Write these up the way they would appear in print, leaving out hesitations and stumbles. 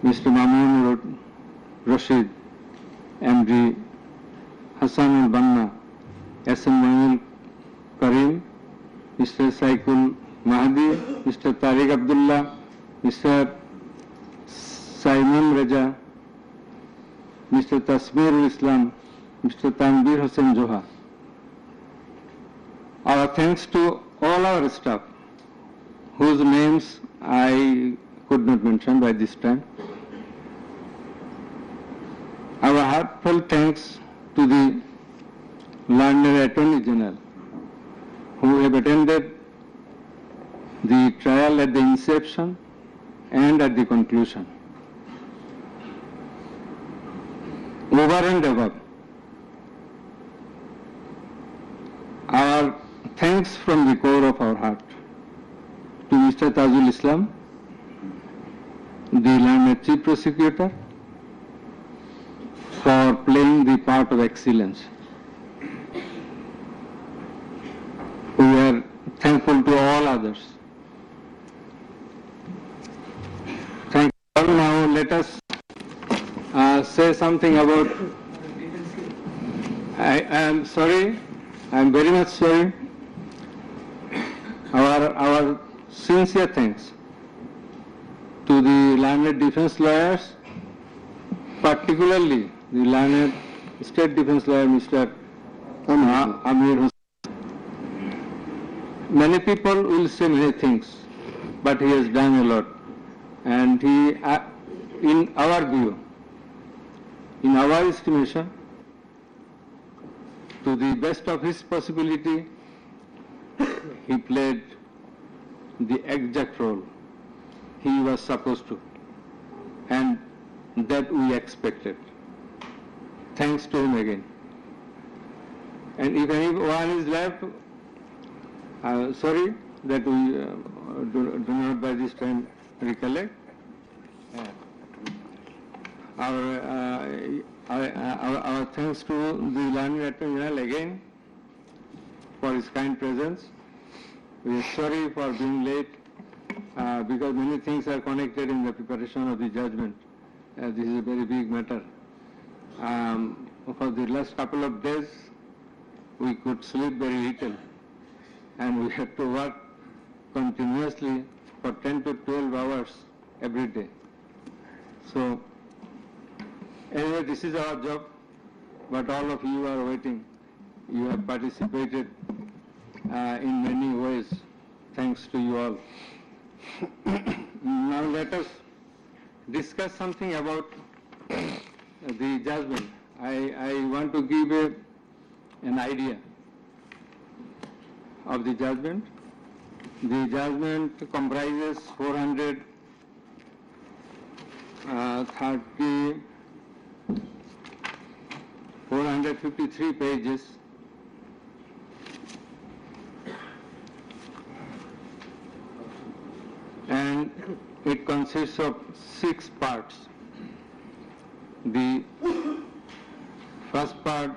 Mr. Mamun Rashid, MD Ahsan al-Banna, Ahsan Karim, Mr. Saikul Mahdi, Mr. Tariq Abdullah, Mr. Simon Raja, Mr. Tasmirul Islam, Mr. Tanbir Hussain Joha. Our thanks to all our staff, whose names I could not mention by this time. Our heartfelt thanks to the learned Attorney General, who have attended the trial at the inception and at the conclusion. Over and above, our thanks from the core of our heart to Mr. Tajul Islam, the learned Chief Prosecutor, for playing the part of excellence. We are thankful to all others. Thank you all. Now let us say something about, I am sorry, I am very much sorry. Our sincere thanks to the learned defense lawyers, particularly the learned State Defense Lawyer, Mr. Amir Hussain. Many people will say many things, but he has done a lot. And he, in our view, in our estimation, to the best of his possibility, he played the exact role he was supposed to, and that we expected. Thanks to him again. And if anyone is left, sorry that we do not by this time recollect. Our thanks to the learned Attorney General again for his kind presence. We are sorry for being late because many things are connected in the preparation of the judgment. This is a very big matter. For the last couple of days, we could sleep very little, and we had to work continuously for 10 to 12 hours every day. So, anyway, this is our job, but all of you are waiting. You have participated in many ways. Thanks to you all. Now let us discuss something about the judgment. I want to give an idea of the judgment. The judgment comprises 453 pages. And it consists of 6 parts. The first part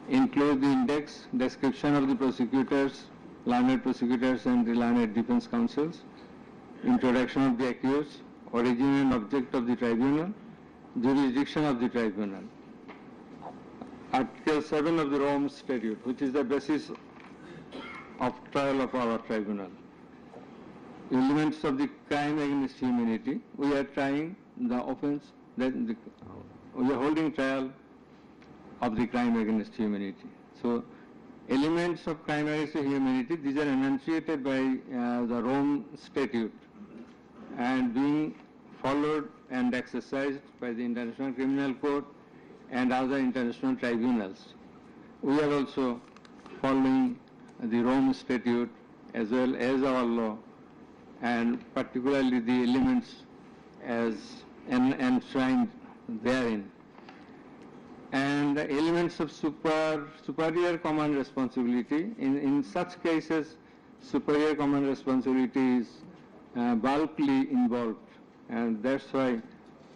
includes the index, description of the prosecutors, learned prosecutors and the learned defense counsels, introduction of the accused, origin and object of the tribunal, jurisdiction of the tribunal. Article 7 of the Rome Statute, which is the basis of trial of our tribunal. Elements of the crime against humanity. We are trying the offense, we are holding trial of the crime against humanity. So, elements of crime against humanity, these are enunciated by the Rome Statute and being followed and exercised by the International Criminal Court and other international tribunals. We are also following the Rome Statute as well as our law, and particularly the elements as enshrined therein. And the elements of superior common responsibility. In such cases, superior common responsibility is bulkily involved, and that's why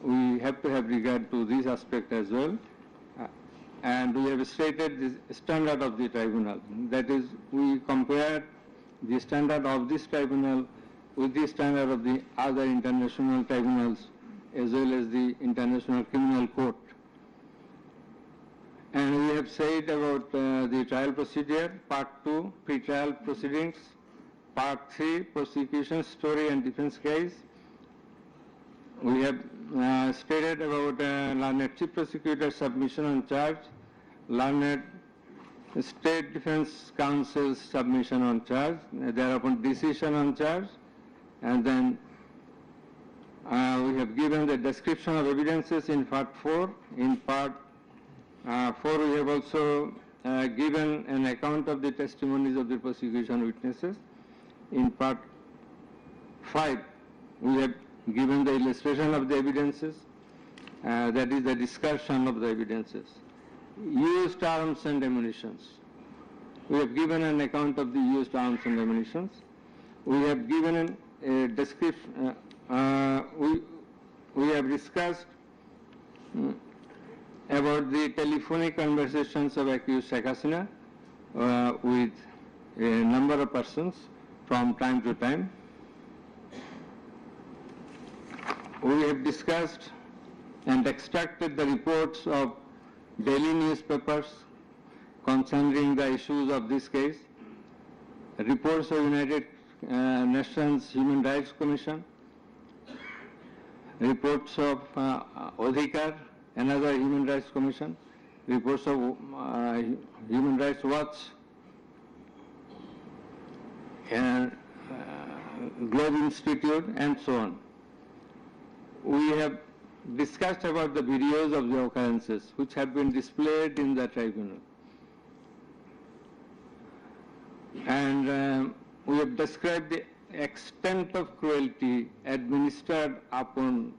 we have to have regard to this aspect as well. And we have stated the standard of the tribunal. That is, we compare the standard of this tribunal with the standard of the other international tribunals as well as the International Criminal Court. And we have said about the trial procedure, Part 2, pre-trial proceedings, Part 3, prosecution, story and defense case. We have stated about learned Chief Prosecutor's submission on charge, learned State Defense Counsel's submission on charge, thereupon decision on charge, and then we have given the description of evidences in Part 4. In Part 4, we have also given an account of the testimonies of the prosecution witnesses. In Part 5, we have given the illustration of the evidences, that is the discussion of the evidences. Used arms and ammunitions. We have given an account of the used arms and ammunitions. We have given a description, we have discussed about the telephonic conversations of accused Sheikh Hasina with a number of persons from time to time. We have discussed and extracted the reports of daily newspapers concerning the issues of this case, reports of United Nations Human Rights Commission, reports of Adhikar, another Human Rights Commission, reports of Human Rights Watch, and Globe Institute, and so on. We have discussed about the videos of the occurrences which have been displayed in the tribunal. And we have described the extent of cruelty administered upon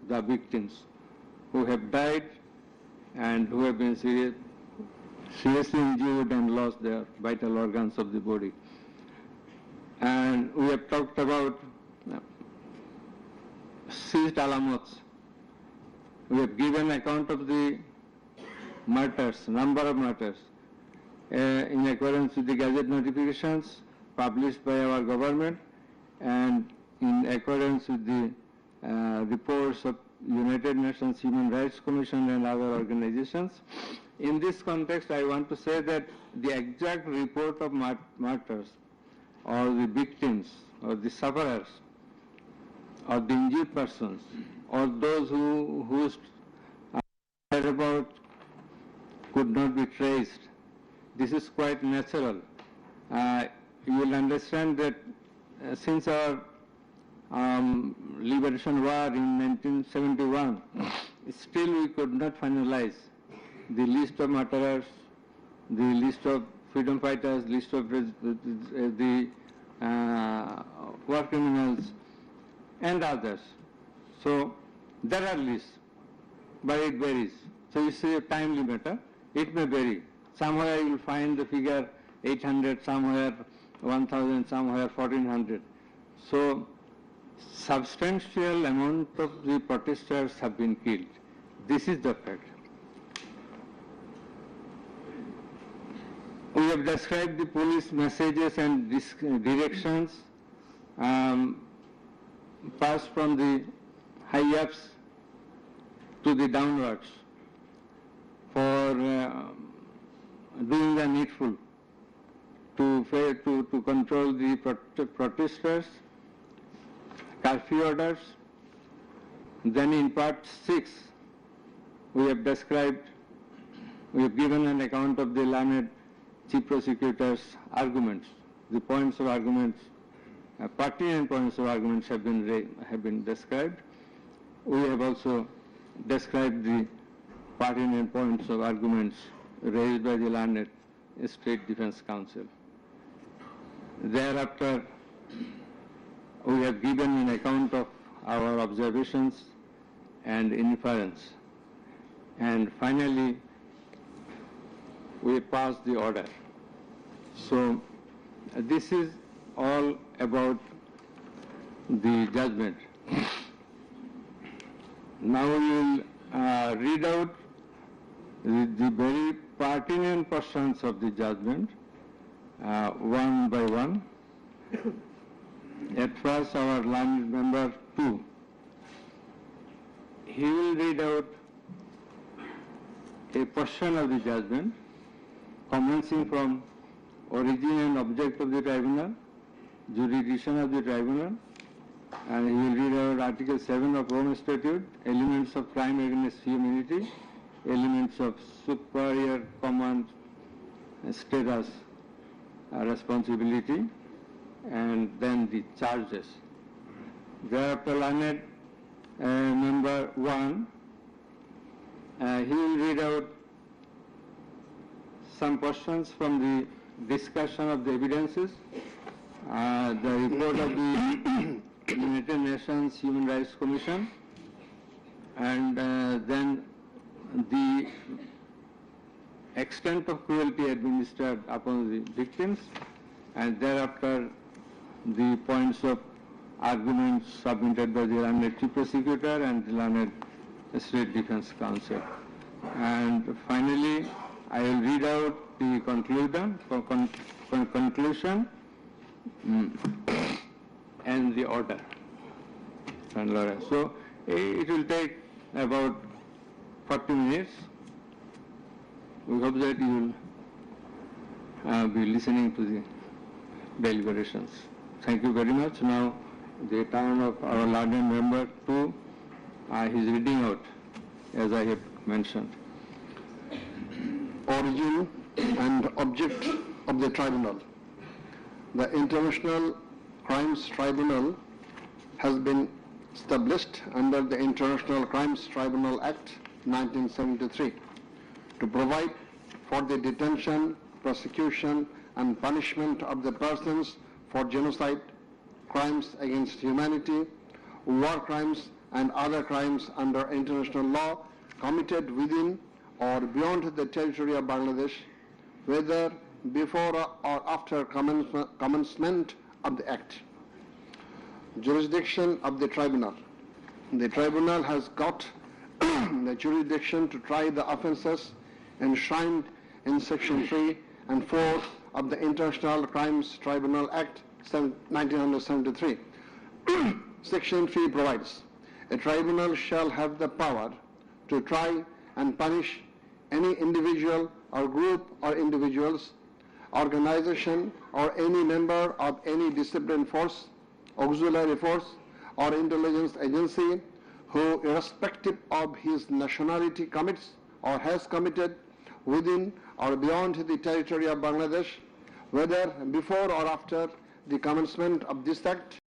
the victims who have died and who have been seriously injured and lost their vital organs of the body. And we have talked about seized alamots. We have given account of the murders, number of murders, in accordance with the Gazette notifications published by our government and in accordance with the reports of United Nations Human Rights Commission and other organizations. In this context, I want to say that the exact report of martyrs or the victims or the sufferers or the injured persons or those whose whereabouts could not be traced, this is quite natural. You will understand that since our liberation war in 1971, still we could not finalize the list of martyrs, the list of freedom fighters, list of the war criminals and others. So there are lists, but it varies. So you see a time limit, it may vary. Somewhere you will find the figure 800, somewhere 1000, somewhere 1400. So substantial amount of the protesters have been killed. This is the fact. We have described the police messages and directions passed from the high-ups to the downwards for doing the needful to control the protesters, curfew orders. Then in Part 6, we have described, we have given an account of the learned Chief Prosecutor's arguments, the points of arguments, pertinent points of arguments have been described. We have also described the pertinent points of arguments raised by the learned State Defense Counsel. Thereafter, we have given an account of our observations and inference. And finally, we passed the order. So this is all about the judgment. Now we will read out the very pertinent portions of the judgment one by one. At first, our learned member 2, he will read out a portion of the judgment commencing from origin and object of the tribunal, jurisdiction of the tribunal, and he will read out Article 7 of Rome Statute, elements of crime against humanity, elements of superior command status, responsibility, and then the charges. Thereafter, learned member 1, he will read out some questions from the discussion of the evidences, the report of the United Nations Human Rights Commission, and then the extent of cruelty administered upon the victims, and thereafter the points of arguments submitted by the learned chief prosecutor and the learned state defense counsel. And finally, I will read out the conclusion and the order. So it will take about 40 minutes. We hope that you will be listening to the deliberations. Thank you very much. Now, the turn of our learned member 2, he is reading out, as I have mentioned. Origin and object of the tribunal. The International Crimes Tribunal has been established under the International Crimes Tribunal Act 1973 to provide for the detention, prosecution, and punishment of the persons for genocide, crimes against humanity, war crimes, and other crimes under international law committed within or beyond the territory of Bangladesh, whether before or after commencement of the Act. Jurisdiction of the Tribunal. The Tribunal has got the jurisdiction to try the offences enshrined in Section 3 and 4 of the International Crimes Tribunal Act 1973. Section 3 provides, a tribunal shall have the power to try and punish any individual or group or individuals, organization, or any member of any discipline force, auxiliary force, or intelligence agency who, irrespective of his nationality, commits or has committed within or beyond the territory of Bangladesh, whether before or after the commencement of this Act.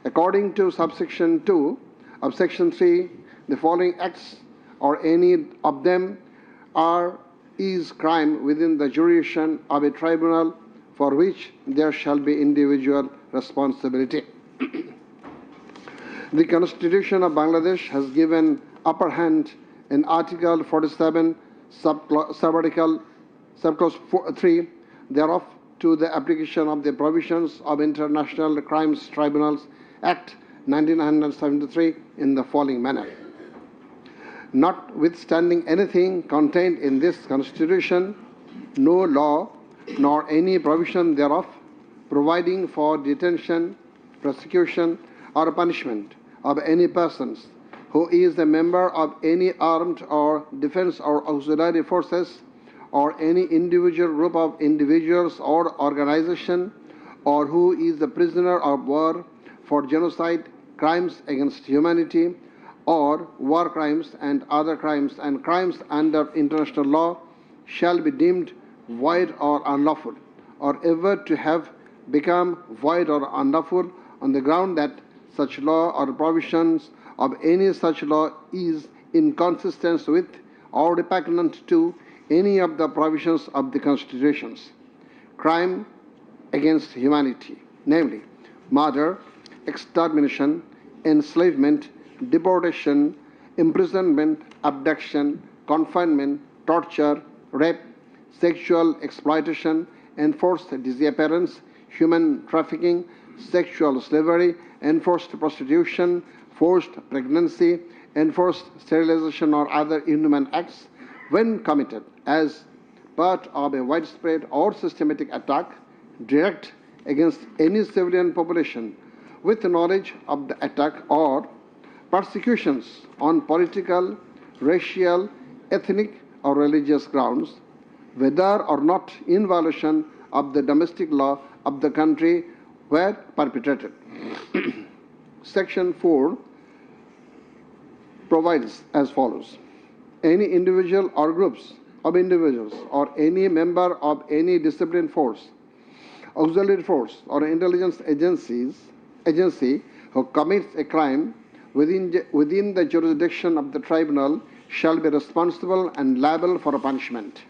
According to subsection 2 of Section 3, the following acts or any of them is crime within the jurisdiction of a tribunal for which there shall be individual responsibility. The Constitution of Bangladesh has given upper hand in Article 47, subclause 3 thereof to the application of the provisions of International Crimes Tribunals Act 1973 in the following manner. Notwithstanding anything contained in this Constitution, no law nor any provision thereof providing for detention, prosecution, or punishment of any persons who is a member of any armed or defense or auxiliary forces or any individual group of individuals or organization, or who is a prisoner of war for genocide, crimes against humanity, or war crimes and other crimes and crimes under international law shall be deemed void or unlawful, or ever to have become void or unlawful on the ground that such law or provisions of any such law is inconsistent with or repugnant to any of the provisions of the constitutions. Crime against humanity, namely murder, extermination, enslavement, deportation, imprisonment, abduction, confinement, torture, rape, sexual exploitation, enforced disappearance, human trafficking, sexual slavery, enforced prostitution, forced pregnancy, enforced sterilization or other inhuman acts when committed as part of a widespread or systematic attack, direct, against any civilian population with knowledge of the attack or persecutions on political, racial, ethnic, or religious grounds, whether or not in violation of the domestic law of the country were perpetrated. Section 4 provides as follows. Any individual or groups of individuals or any member of any disciplined force, auxiliary force, or intelligence agency who commits a crime within the jurisdiction of the tribunal shall be responsible and liable for a punishment.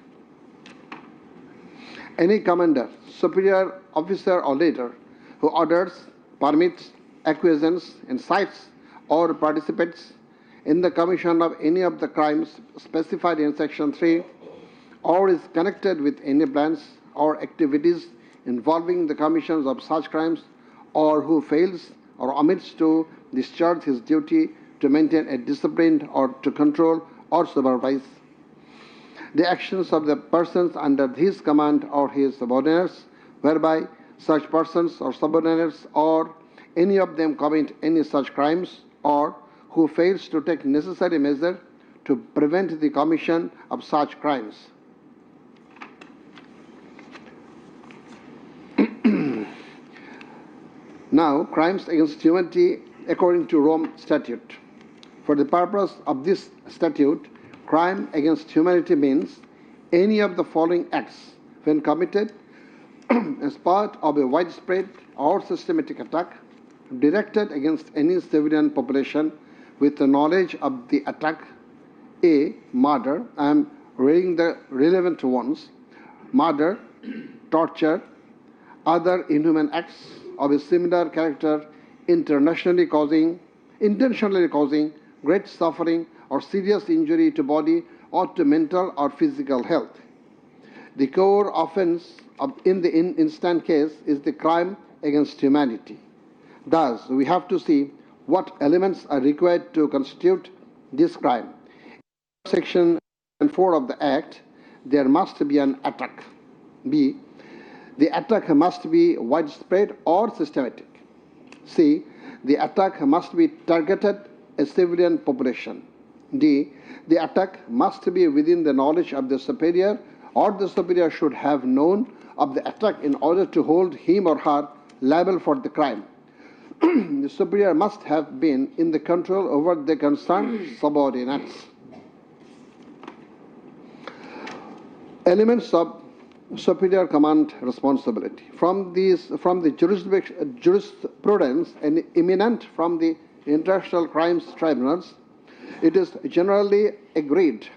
Any commander, superior officer, or leader who orders, permits, acquiesces, incites, or participates in the commission of any of the crimes specified in Section 3, or is connected with any plans or activities involving the commission of such crimes, or who fails or omits to discharge his duty to maintain a discipline or to control or supervise the actions of the persons under his command or his subordinates, whereby such persons or subordinates or any of them commit any such crimes, or who fails to take necessary measure to prevent the commission of such crimes. Now, crimes against humanity according to Rome Statute. For the purpose of this statute, crime against humanity means any of the following acts when committed as part of a widespread or systematic attack directed against any civilian population with the knowledge of the attack. A. Murder. I am reading the relevant ones. Murder, torture, other inhuman acts of a similar character intentionally causing great suffering or serious injury to body or to mental or physical health. The core offense in the instant case is the crime against humanity. Thus, we have to see what elements are required to constitute this crime. In Section 4 of the Act, there must be an attack. B. The attack must be widespread or systematic. C. The attack must be targeted a civilian population. D. The attack must be within the knowledge of the superior, or the superior should have known of the attack in order to hold him or her liable for the crime. The superior must have been in the control over the concerned subordinates. Elements of superior command responsibility. From the jurisprudence and eminent from the international crimes tribunals, it is generally agreed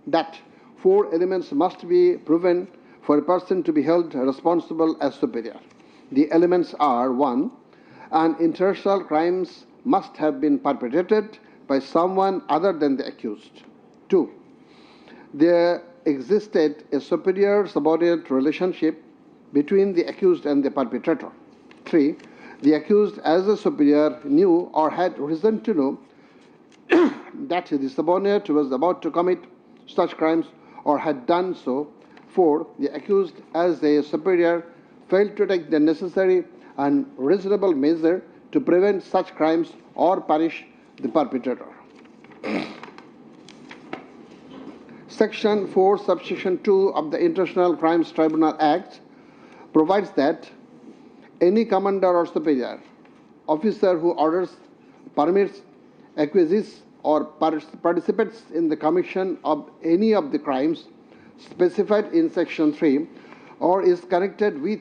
that 4 elements must be proven for a person to be held responsible as superior. The elements are: 1. An international crimes must have been perpetrated by someone other than the accused. 2. There existed a superior subordinate relationship between the accused and the perpetrator. 3. The accused as a superior knew or had reason to know that the subordinate was about to commit such crimes or had done so. 4. The accused as a superior failed to take the necessary and reasonable measure to prevent such crimes or punish the perpetrator. Section 4, subsection 2 of the International Crimes Tribunal Act provides that any commander or superior officer who orders, permits, acquiesces, or participates in the commission of any of the crimes specified in Section 3, or is connected with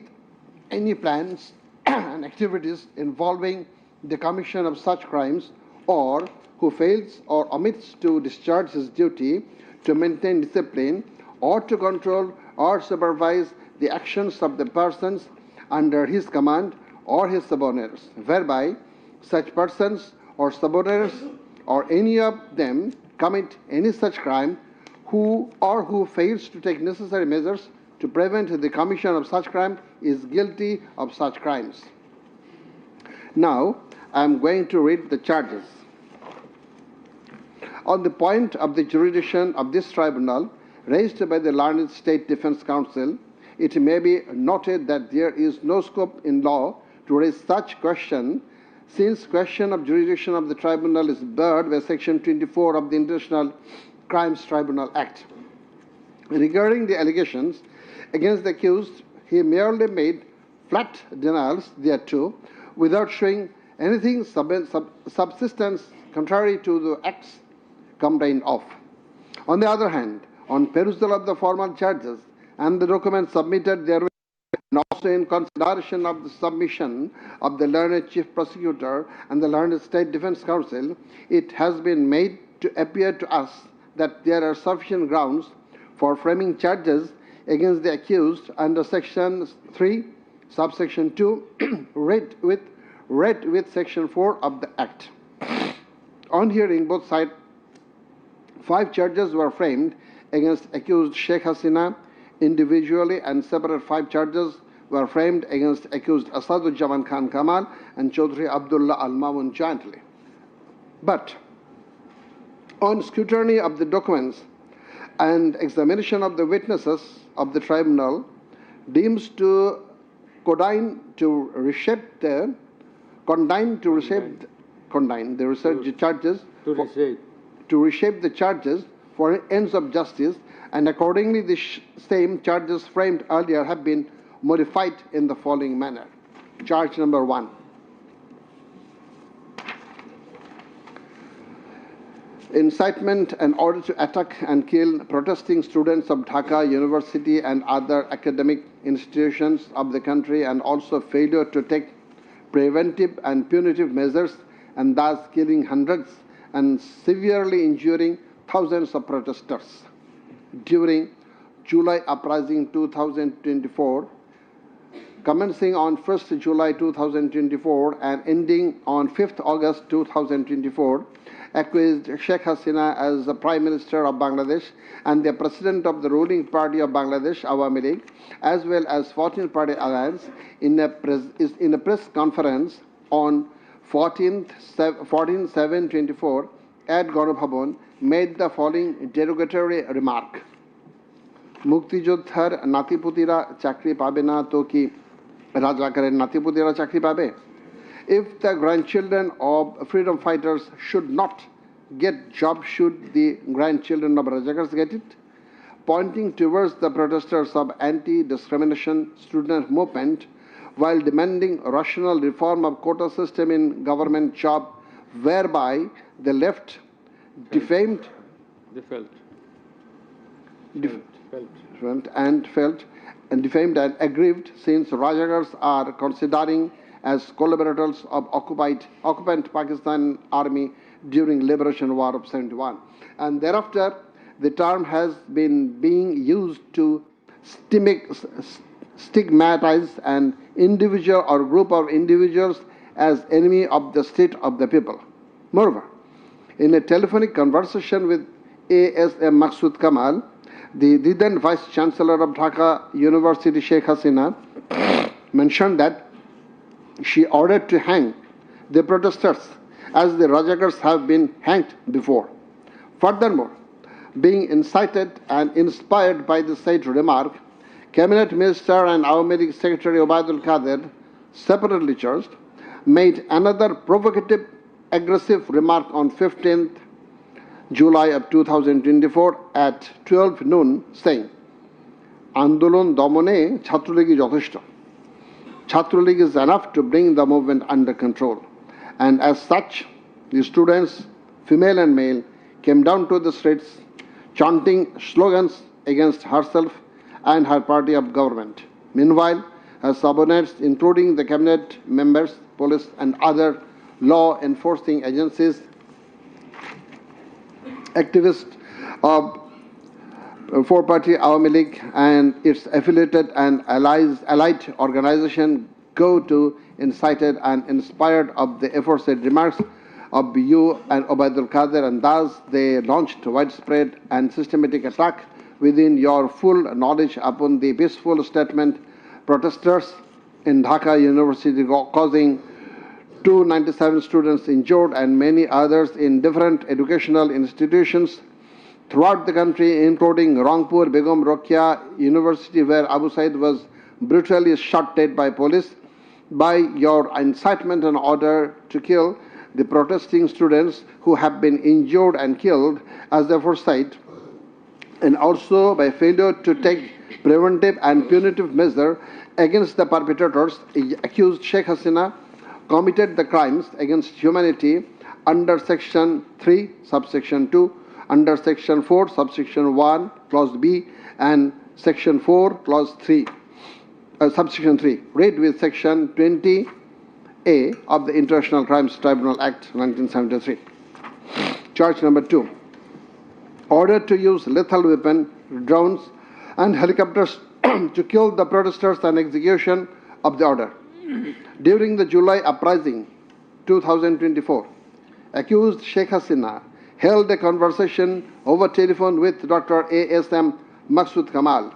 any plans and activities involving the commission of such crimes, or who fails or omits to discharge his duty to maintain discipline or to control or supervise the actions of the persons under his command or his subordinates, whereby such persons or subordinates or any of them commit any such crime, who fails to take necessary measures to prevent the commission of such crime is guilty of such crimes. Now, I am going to read the charges. On the point of the jurisdiction of this tribunal raised by the learned State Defense Council, it may be noted that there is no scope in law to raise such question, since question of jurisdiction of the tribunal is barred by Section 24 of the International Crimes Tribunal Act. Regarding the allegations against the accused, he merely made flat denials thereto, without showing anything subsistence contrary to the acts complained of. On the other hand, on perusal of the formal charges and the documents submitted therewith, and also in consideration of the submission of the learned Chief Prosecutor and the learned State Defense Counsel, it has been made to appear to us that there are sufficient grounds for framing charges against the accused under Section 3, subsection 2, read with Section 4 of the Act. On hearing both sides, 5 charges were framed against accused Sheikh Hasina individually, and separate 5 charges were framed against accused Asaduzzaman Khan Kamal and Chaudhry Abdullah Al Mamun jointly. But on scrutiny of the documents and examination of the witnesses of the tribunal, deems to condign to reshape the charges for ends of justice, and accordingly the same charges framed earlier have been modified in the following manner. Charge number 1. Incitement in order to attack and kill protesting students of Dhaka University and other academic institutions of the country, and also failure to take preventive and punitive measures, and thus killing hundreds and severely injuring thousands of protesters. During July Uprising 2024, commencing on 1st July 2024 and ending on 5th August 2024, accused Sheikh Hasina as the Prime Minister of Bangladesh and the President of the ruling party of Bangladesh, Awami League, as well as 14 Party Alliance, in a press conference on 14/7/24 at Ganabhavan, made the following derogatory remark. Muktijoddhar natiputira chakri pabe na to ki Rajakarer natiputira chakri pabe? If the grandchildren of freedom fighters should not get jobs, should the grandchildren of Rajakars get it? Pointing towards the protesters of anti-discrimination student movement while demanding rational reform of quota system in government job, whereby the left defamed and aggrieved, since Rajakars are considering as collaborators of occupant Pakistan army during Liberation War of 71. And thereafter, the term has been being used to stigmatize an individual or group of individuals as enemy of the state of the people. Moreover, in a telephonic conversation with ASM Maksud Kamal, the then Vice Chancellor of Dhaka University, Sheikh Hasina, mentioned that she ordered to hang the protesters as the Rajakars have been hanged before. Furthermore, being incited and inspired by the said remark, Cabinet Minister and Awami League Secretary Obaidul Qadir, separately charged, made another provocative, aggressive remark on 15th July of 2024 at 12 noon, saying, Andolon Domone Chhatraligi Jotheshto. Chhatraligi is enough to bring the movement under control. And as such, the students, female and male, came down to the streets chanting slogans against herself and her party of government. Meanwhile, her subordinates, including the cabinet members, police and other law enforcing agencies, activists of four-party Awami League and its affiliated and allied organization, go to incited and inspired of the aforesaid remarks of you and Obaidul Qadir, and thus they launched widespread and systematic attack within your full knowledge upon the peaceful statement protesters in Dhaka University, causing 297 students injured and many others in different educational institutions throughout the country, including Rangpur Begum Rokia University, where Abu Said was brutally shot dead by police, by your incitement and order to kill the protesting students who have been injured and killed as the foresight, and also by failure to take preventive and punitive measure against the perpetrators, accused Sheikh Hasina committed the crimes against humanity under Section 3, subsection 2, under Section 4, subsection 1, clause B, and Section 4, clause 3, subsection 3, read with Section 20A of the International Crimes Tribunal Act 1973. Charge number 2. Order to use lethal weapon, drones, and helicopters to kill the protesters and execution of the order. During the July uprising 2024, accused Sheikh Hasina held a conversation over telephone with Dr. A.S.M. Maksud Kamal,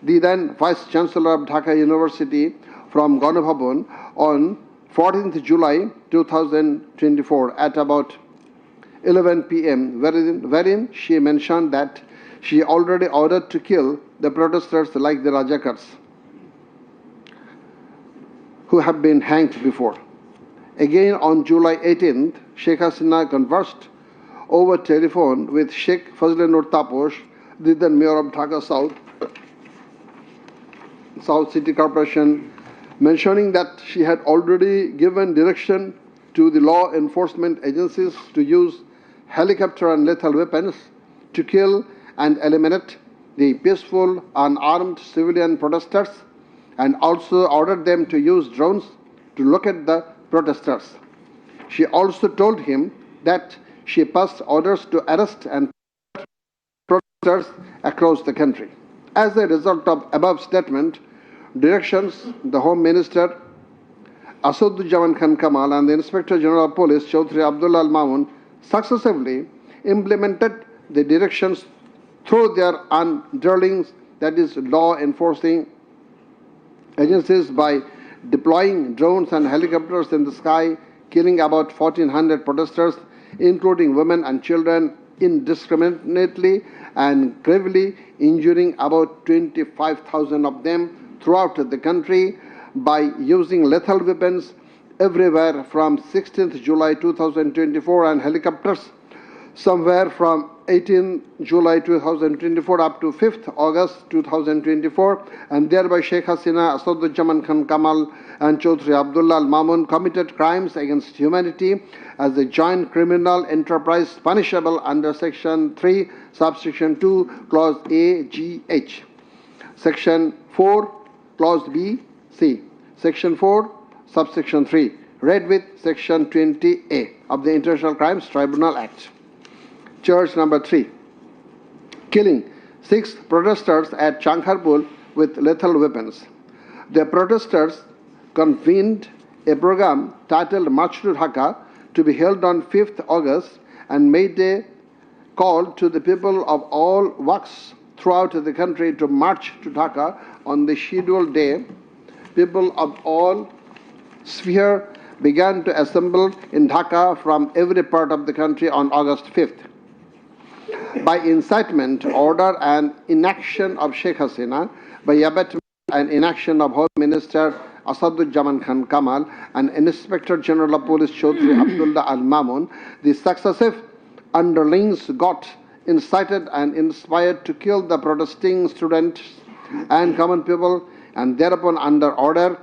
the then Vice Chancellor of Dhaka University, from Ganabhavan on 14th July 2024 at about 11 p.m., wherein she mentioned that she already ordered to kill the protesters like the Rajakars who have been hanged before. Again, on July 18th, Sheikh Hasina conversed over telephone with Sheikh Fazlur Taposh, the then Mayor of Dhaka South City Corporation, mentioning that she had already given direction to the law enforcement agencies to use helicopter and lethal weapons to kill and eliminate the peaceful, unarmed civilian protesters, and also ordered them to use drones to locate the protesters. She also told him that she passed orders to arrest and protesters across the country. As a result of above statement, directions, the Home Minister Asaduzzaman Khan Kamal and the Inspector General of Police Chaudhry Abdullah Al Mamun successively implemented the directions through their underlings, that is, law enforcing agencies, by deploying drones and helicopters in the sky, killing about 1,400 protesters, including women and children, indiscriminately and gravely injuring about 25,000 of them throughout the country by using lethal weapons everywhere from 16th July 2024 and helicopters somewhere from 18 July 2024 up to 5th August 2024, and thereby Sheikh Hasina, Asaduzzaman Khan Kamal and Chaudhry Abdullah Al Mamun committed crimes against humanity as a joint criminal enterprise punishable under Section 3, subsection 2, clause A, G, H, Section 4, clause B, C, Section 4, subsection 3, read with Section 20A of the International Crimes Tribunal Act. Charge number 3. Killing 6 protesters at Chankharpur with lethal weapons. The protesters convened a program titled March to Dhaka to be held on 5th August and made a call to the people of all walks throughout the country to march to Dhaka on the scheduled day. People of all spheres began to assemble in Dhaka from every part of the country on August 5th. By incitement, order, and inaction of Sheikh Hasina, by abatement and inaction of Home Minister Asaduzzaman Khan Kamal and Inspector General of Police Chaudhry Abdullah Al Mamun, the successive underlings got incited and inspired to kill the protesting students and common people, and thereupon under order,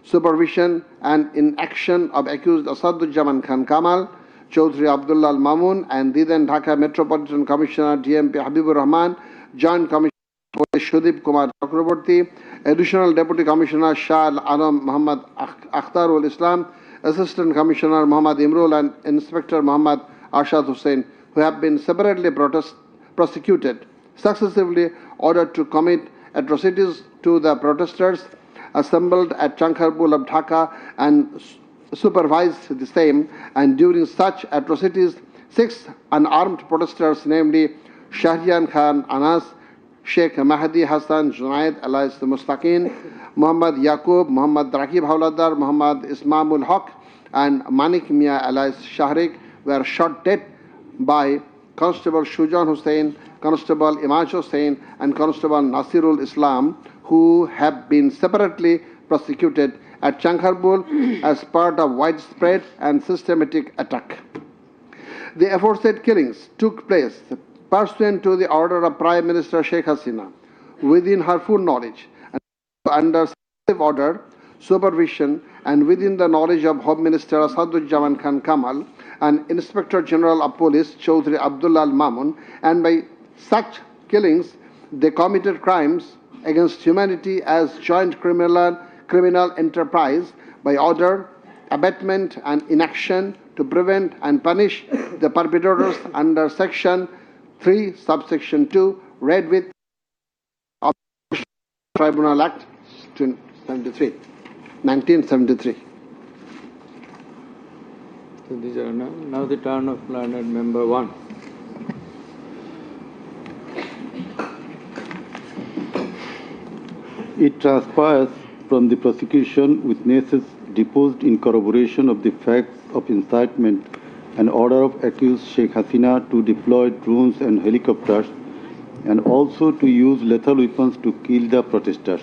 supervision, and inaction of accused Asaduzzaman Khan Kamal, Chaudhry Abdullah Al Mamun, and the then Dhaka Metropolitan Commissioner DMP Habibur Rahman, Joint Commissioner Police Shudip Kumar Chakraborty, Additional Deputy Commissioner Shah Al Alam Muhammad Akhtarul Islam, Assistant Commissioner Muhammad Imrul, and Inspector Muhammad Arshad Hussain, who have been separately prosecuted, successively ordered to commit atrocities to the protesters assembled at Chankharpur of Dhaka and supervised the same, and during such atrocities 6 unarmed protesters, namely Shahriyan Khan Anas, Sheikh Mahdi Hassan Junaid alias Mustaqin, Muhammad Yaqub, Muhammad Rakib Hawladar, Muhammad Ismamul Haq, and Manik Mia alias Shahrik, were shot dead by Constable Shujan Hussain, Constable Imaj Hussain, and Constable Nasirul Islam, who have been separately prosecuted at Chankharpur as part of widespread and systematic attack. The aforesaid killings took place pursuant to the order of Prime Minister Sheikh Hasina, within her full knowledge and under order, supervision, and within the knowledge of Home Minister Asaduzzaman Khan Kamal and Inspector General of Police Chaudhry Abdullah Al Mamun, and by such killings they committed crimes against humanity as joint criminal enterprise by order, abatement, and inaction to prevent and punish the perpetrators under Section 3, Subsection 2, read with Tribunal Act 1973. So these are now the turn of learned member 1. It transpires from the prosecution witnesses deposed in corroboration of the facts of incitement and order of accused Sheikh Hasina to deploy drones and helicopters and also to use lethal weapons to kill the protesters.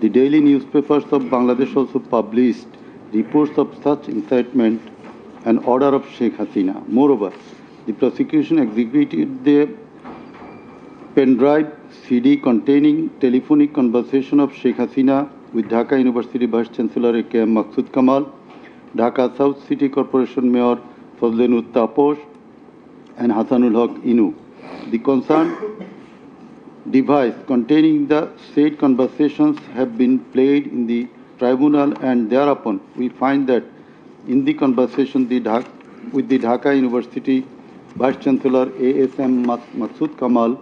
The daily newspapers of Bangladesh also published reports of such incitement and order of Sheikh Hasina. Moreover, the prosecution executed the pendrive CD containing telephonic conversation of Sheikh Hasina with Dhaka University Vice Chancellor A.K.M. Maksud Kamal, Dhaka South City Corporation Mayor Fazlenut Taposh, and Hasanul Haq Inu. The concerned device containing the said conversations have been played in the tribunal, and thereupon we find that in the conversation with the Dhaka University Vice Chancellor A.S.M. Maksud Kamal,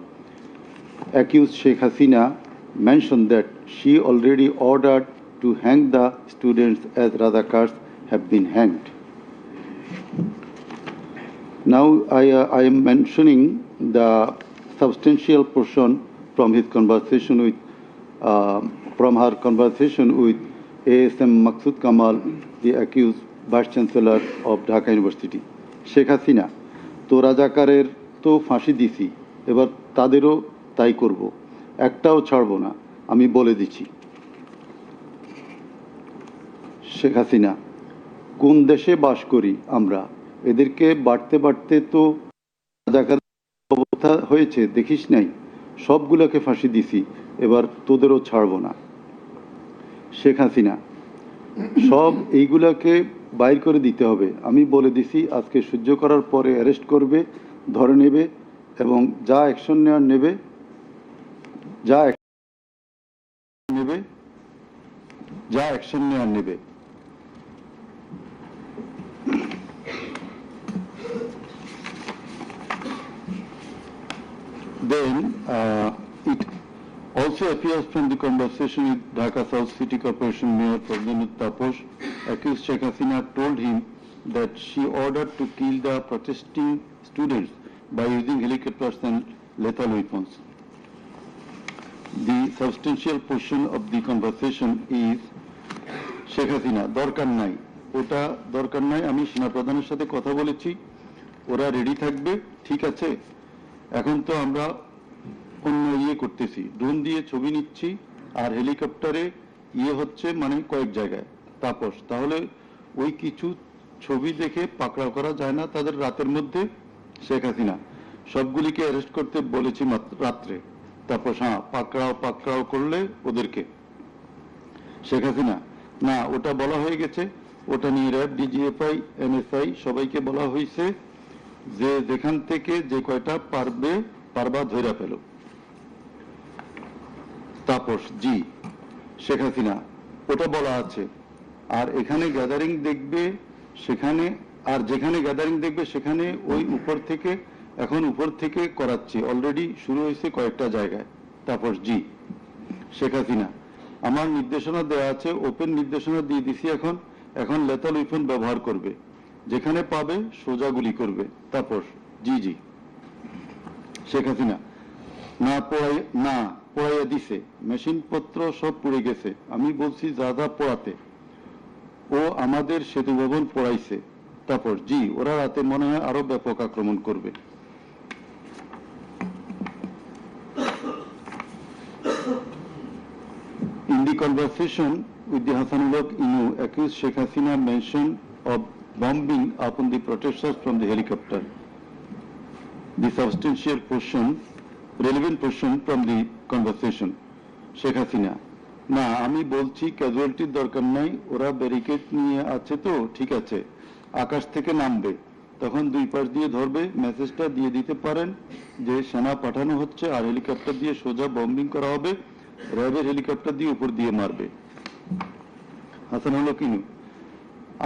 accused Sheikh Hasina mentioned that she already ordered to hang the students as Razakars have been hanged. Now I am mentioning the substantial portion from his conversation with, from her conversation with A.S.M. Maksud Kamal, the accused Vice Chancellor of Dhaka University. Sheikh Hasina, to Razakarer to ফাঁসি দিছি, এবার তাদেরও তাই করব, একটাও ছাড়ব না, আমি বলে দিচ্ছি। শেখ হাসিনা, কোন দেশে বাস করি আমরা? এদেরকে বাড়তে বাড়তে তো রাজাকার অবস্থা হয়েছে, দেখিস নাই? সবগুলোকে ফাঁসি দিছি, এবার তোদেরও ছাড়ব না। শেখ হাসিনা, সব এইগুলাকে বাইর করে দিতে হবে, আমি বলে দিছি, আজকে সহ্য করার পরে অ্যারেস্ট করবে, ধরে নেবে এবং যা অ্যাকশন নেওয়ার নেবে, যা অ্যাকশন নেওয়ার নেবে। Then it also appears from the conversation with Dhaka South City Corporation Mayor Fazlenut Taposh, accused Sheikh Hasina told him that she ordered to kill the protesting students by using helicopters and lethal weapons. The substantial portion of the conversation is Sheikh Hasina, দরকার নাই, ওটা দরকার নাই, আমি সেনা প্রধানের সাথে কথা বলেছি, ওরা রেডি থাকবে, ঠিক আছে। এখন তো আমরা অন্য করতেছি, ড্রোন দিয়ে ছবি নিচ্ছি আর হেলিকপ্টারে হচ্ছে মানে কয়েক জায়গায়। তাপস, তাহলে ওই কিছু ছবি দেখে পাকড়াও করা যায় না তাদের রাতের মধ্যে? শেখ হাসিনা, সবগুলিকে অ্যারেস্ট করতে বলেছি রাত্রে। তাপস, হ্যাঁ, পাকড়াও করলে ওদেরকে। শেখ হাসিনা, না, ওটা বলা হয়ে গেছে, ওটা নিয়ে র্যাব, ডিজিএফআই, এনএসআই সবাইকে বলা হয়েছে যে যেখান থেকে যে কয়টা পারবা ধইরা পেল। তাপস, জি। শেখ হাসিনা, ওটা বলা আছে, আর এখানে গ্যাদারিং দেখবে সেখানে, আর যেখানে গ্যাদারিং দেখবে সেখানে ওই উপর থেকে করাচ্ছি, অলরেডি শুরু হয়েছে কয়েকটা জায়গায়। তাপস, জি। শেখ হাসিনা, আমার নির্দেশনা দেওয়া আছে, ওপেন নির্দেশনা দিয়ে দিছি, এখন লেথাল ওয়েপন ব্যবহার করবে, যেখানে পাবে সোজা গুলি করবে। তাপস, জি জি। শেখ হাসিনা, না পোড়াইয়া দিছে, মেশিন পত্র সব পুড়ে গেছে, আমি বলছি যা পোড়াতে, ও আমাদের সেতু ভবন পোড়াইছে। তাপস, জি, ওরা রাতে মনে হয় আরো ব্যাপক আক্রমণ করবে। conversation with the Hassanullah Inu, accused Sheikh Hasina mention of bombing upon the protesters from the helicopter. The substantial portion, relevant portion from the conversation. Sheikh Hasina, না আমি বলছি ক্যাজুয়ালিটির দরকার নাই, ওরা ব্যারিকেড নিয়ে আছে তো ঠিক আছে, আকাশ থেকে নামবে, তখন দুই পাশ দিয়ে ধরবে, মেসেজটা দিয়ে দিতে পারেন যে সেনা পাঠানো হচ্ছে আর হেলিকপ্টার দিয়ে সোজা বম্বিং করা হবে, র্যাবের হেলিকপ্টার দিয়ে উপর দিয়ে মারবে। হাসানুল্লাহ কিনু,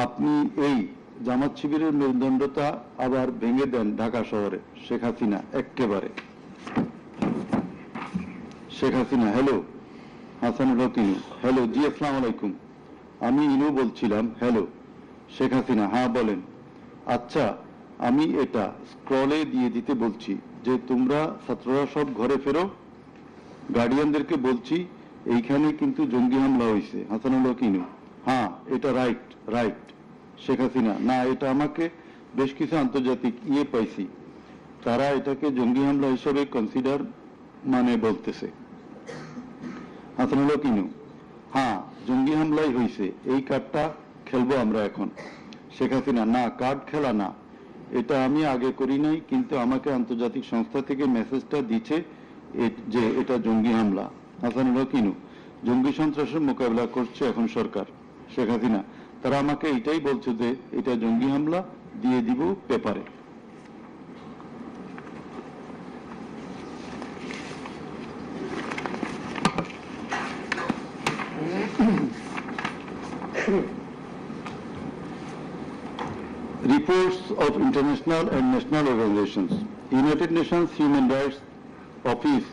আপনি এই জামাত শিবিরের মেরুদণ্ডতা আবার ভেঙে দেন ঢাকা শহরে। শেখ হাসিনা একেবারে। শেখ হাসিনা, হ্যালো। হাসানুল্লাহ কিনু, হ্যালো, জি আসসালামু আলাইকুম, আমি ইনু বলছিলাম। হ্যালো। শেখ হাসিনা, হ্যাঁ বলেন। আচ্ছা, আমি এটা স্ক্রলে দিয়ে দিতে বলছি যে তোমরা ছাত্ররা সব ঘরে ফেরো, গার্ডিয়ানদেরকে বলছি এইখানে কিন্তু জঙ্গি হামলা হয়েছে। হাসানুল্লাহ কিনু, হ্যাঁ এটা রাইট রাইট। শেখ হাসিনা, না এটা আমাকে বেশ কিছু আন্তর্জাতিক পাইছি, তারা এটাকে জঙ্গি হামলা হিসেবে কনসিডার বলতেছে। হাসানুল্লাহ কিনু, হ্যাঁ জঙ্গি হামলাই হয়েছে, এই কার্ডটা খেলবো আমরা এখন। শেখ হাসিনা, না কার্ড খেলা না, এটা আমি আগে করি নাই, কিন্তু আমাকে আন্তর্জাতিক সংস্থা থেকে মেসেজটা দিচ্ছে যে এটা জঙ্গি হামলা। হাসানুল্লাহ কিনু, জঙ্গি সন্ত্রাসের মোকাবিলা করছে এখন সরকার। শেখ হাসিনা, তারা আমাকে এটাই বলছে যে এটা জঙ্গি হামলা, দিয়ে দিব পেপারে। Reports of international and national organizations. United Nations Human Rights Office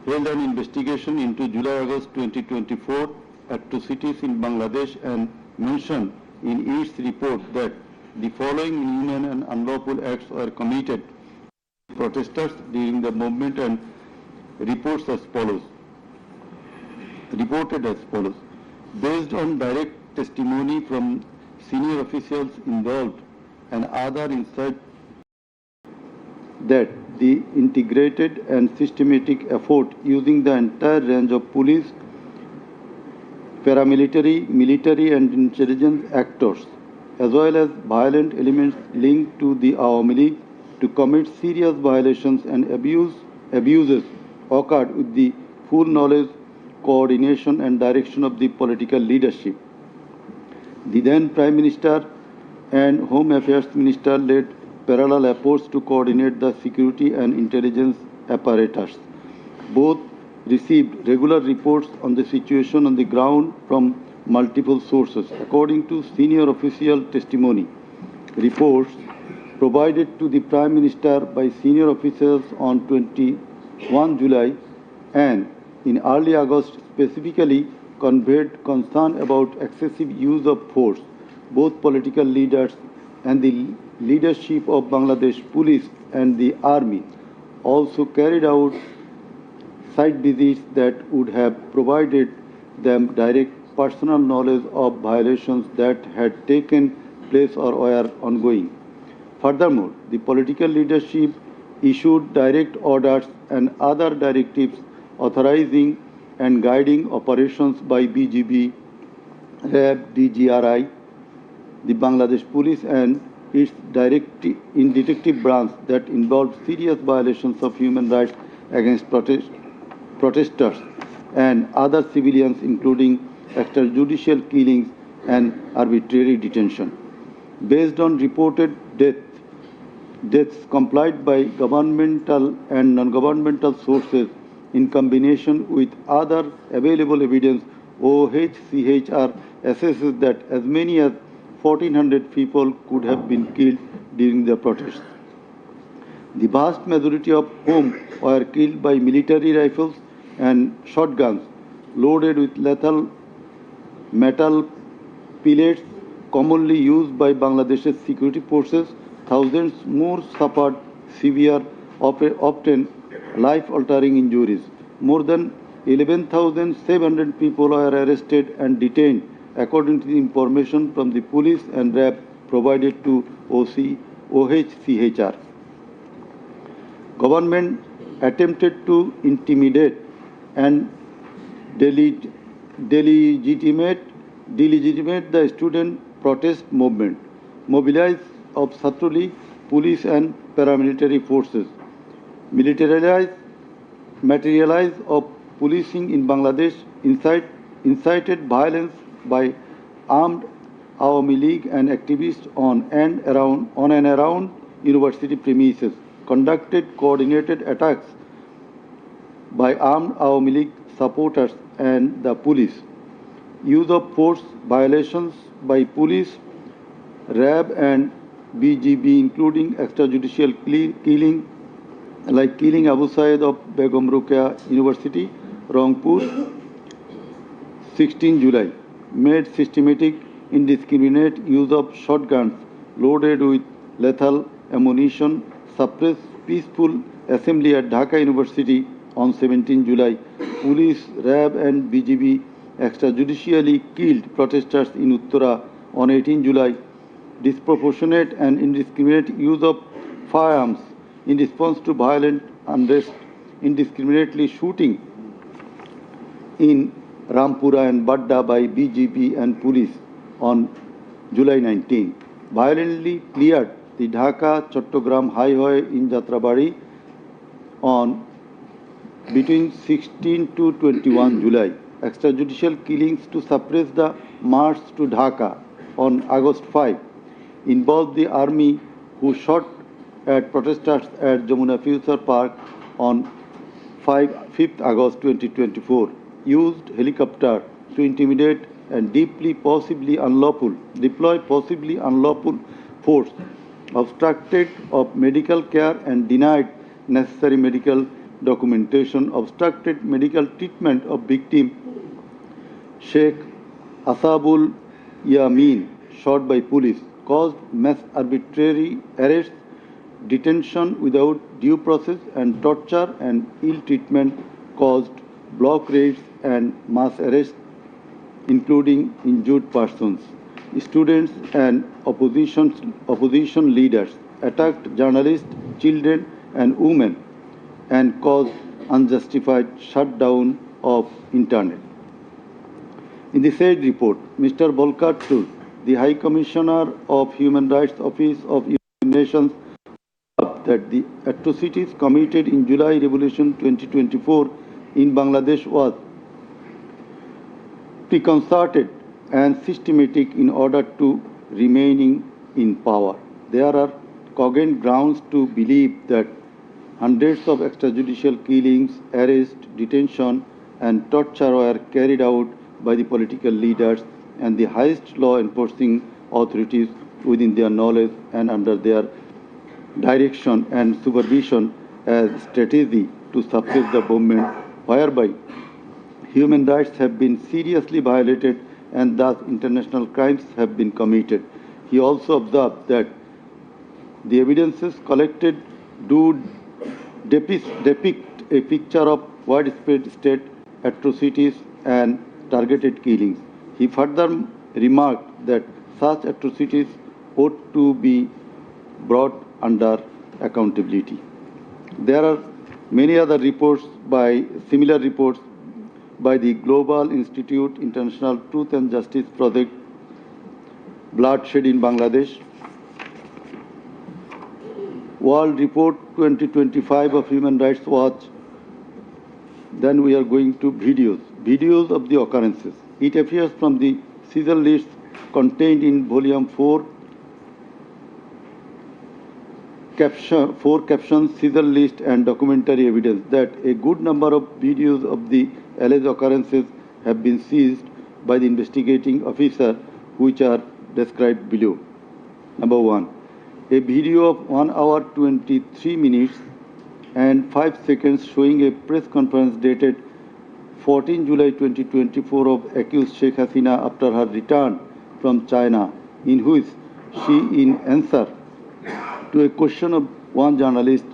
held an investigation into July-August 2024 atrocities in Bangladesh and mentioned in its report that the following inhuman and unlawful acts were committed by protesters during the movement and reported as follows. Based on direct testimony from senior officials involved and other insight that the integrated and systematic effort using the entire range of police, paramilitary, military and intelligence actors, as well as violent elements linked to the Awami League to commit serious violations and abuses occurred with the full knowledge, coordination and direction of the political leadership. The then Prime Minister and Home Affairs Minister led parallel efforts to coordinate the security and intelligence apparatus. Both received regular reports on the situation on the ground from multiple sources. According to senior official testimony, reports provided to the Prime Minister by senior officials on 21 July and in early August specifically conveyed concern about excessive use of force. Both political leaders and the leadership of Bangladesh Police and the Army also carried out site visits that would have provided them direct personal knowledge of violations that had taken place or were ongoing. Furthermore, the political leadership issued direct orders and other directives authorizing and guiding operations by BGB, RAB, DGRI, the Bangladesh Police and its detective branch that involved serious violations of human rights against protesters and other civilians, including extrajudicial killings and arbitrary detention. Based on reported deaths complied by governmental and non-governmental sources in combination with other available evidence, OHCHR assesses that as many as 1,400 people could have been killed during the protests. The vast majority of whom were killed by military rifles and shotguns loaded with lethal metal pellets commonly used by Bangladesh's security forces. Thousands more suffered severe, often life-altering injuries. More than 11,700 people were arrested and detained, according to the information from the police and RAB provided to OHCHR. Government attempted to intimidate and delegitimate the student protest movement, mobilize of Chhatra League, police and paramilitary forces, materialize of policing in Bangladesh, incited violence by armed Awami League and activists on and around university premises, conducted coordinated attacks by armed Awami League supporters and the police, use of force violations by police, RAB and BGB, including extrajudicial killing, like killing Abu Said of Begum Ruqayya University, Rangpur, 16 July, made systematic indiscriminate use of shotguns loaded with lethal ammunition, suppressed peaceful assembly at Dhaka University on 17 July. Police, RAB and BGB extrajudicially killed protesters in Uttara on 18 July. Disproportionate and indiscriminate use of firearms in response to violent unrest, indiscriminately shooting in Rampura and Badda by BGP and police on July 19. Violently cleared the Dhaka-Chattogram highway in Jatrabari on between 16 to 21 July. Extrajudicial killings to suppress the march to Dhaka on August 5 involved the army who shot at protesters at Jamuna Future Park on 5th August 2024, used helicopter to intimidate and deploy possibly unlawful force, obstructed of medical care and denied necessary medical documentation, obstructed medical treatment of victim Sheikh Asabul Yamin, shot by police, caused mass arbitrary arrests, detention without due process and torture and ill treatment, caused block raids and mass arrests, including injured persons. Students and opposition leaders attacked journalists, children and women and caused unjustified shutdown of internet. In the said report, Mr. Volker Turk, the High Commissioner of Human Rights Office of United Nations, that the atrocities committed in July Revolution 2024 in Bangladesh was preconcerted and systematic in order to remaining in power. There are cogent grounds to believe that hundreds of extrajudicial killings, arrests, detention and torture were carried out by the political leaders and the highest law enforcing authorities within their knowledge and under their direction and supervision as strategy to suppress the movement, whereby human rights have been seriously violated and thus international crimes have been committed. He also observed that the evidences collected do depict a picture of widespread state atrocities and targeted killings. He further remarked that such atrocities ought to be brought under accountability. There are many other similar reports by the Global Institute International Truth and Justice Project, Bloodshed in Bangladesh, World Report 2025 of Human Rights Watch. Then we are going to videos of the occurrences. It appears from the Caesar list contained in Volume 4, captions, Caesar list and documentary evidence that a good number of videos of the alleged occurrences have been seized by the investigating officer, which are described below. Number 1, a video of 1 hour 23 minutes and 5 seconds showing a press conference dated 14 July 2024 of accused Sheikh Hasina after her return from China, in which she, in answer to a question of one journalist,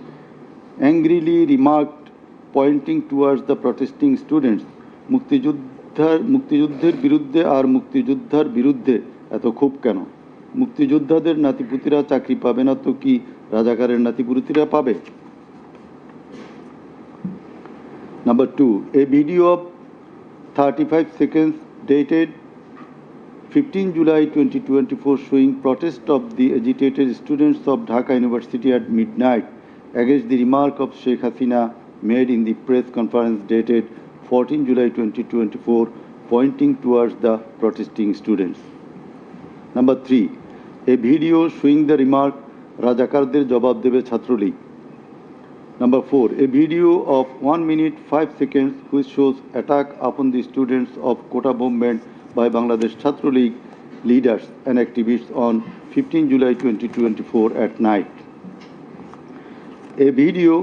angrily remarked, pointing towards the protesting students, মুক্তিযুদ্ধের বিরুদ্ধে আর মুক্তিযোদ্ধার বিরুদ্ধে এত ক্ষোভ কেন? মুক্তিযোদ্ধাদের নাতিপুতিরা চাকরি পাবে না তো কি রাজাকারের নাতিপুতিরা পাবে? Number 2, a video of 35 seconds dated 15 July 2024 showing protest of the agitated students of Dhaka University at midnight against the remark of Sheikh Hasina made in the press conference dated 14 July 2024 pointing towards the protesting students. Number 3. A video showing the remark Rajakarder Jawab Debe Chhatrolig. Number 4. A video of 1 minute 5 seconds which shows attack upon the students of Kota movement by Bangladesh Chhatrolig leaders and activists on 15 July 2024 at night. A video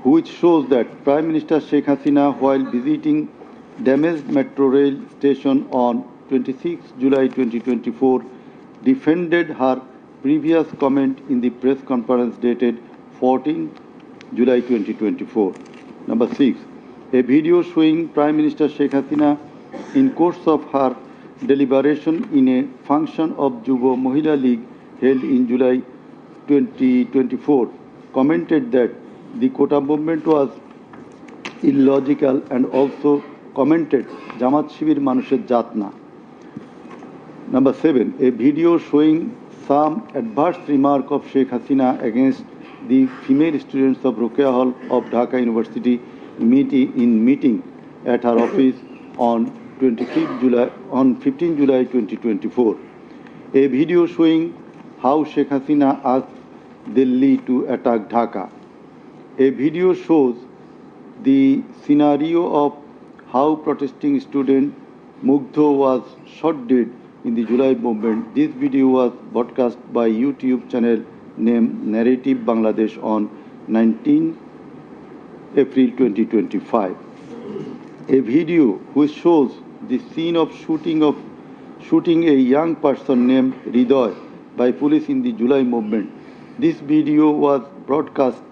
which shows that Prime Minister Sheikh Hasina, while visiting damaged metro rail station on 26 July 2024, defended her previous comment in the press conference dated 14 July 2024. Number 6. A video showing Prime Minister Sheikh Hasina in course of her deliberation in a function of Jubo Mohila League held in July 2024 commented that the Kota movement was illogical and also commented Jamaat Shibir Manusher Jatna. Number 7. A video showing some adverse remark of Sheikh Hasina against the female students of Ruqya Hall of Dhaka University meeting at her office on 15 July 2024. A video showing how Sheikh Hasina asked Delhi to attack Dhaka. A video shows the scenario of how protesting student Mugdho was shot dead in the July movement. This video was broadcast by YouTube channel named Narrative Bangladesh on 19 April 2025. A video which shows the scene of shooting a young person named Ridoy by police in the July movement. This video was broadcast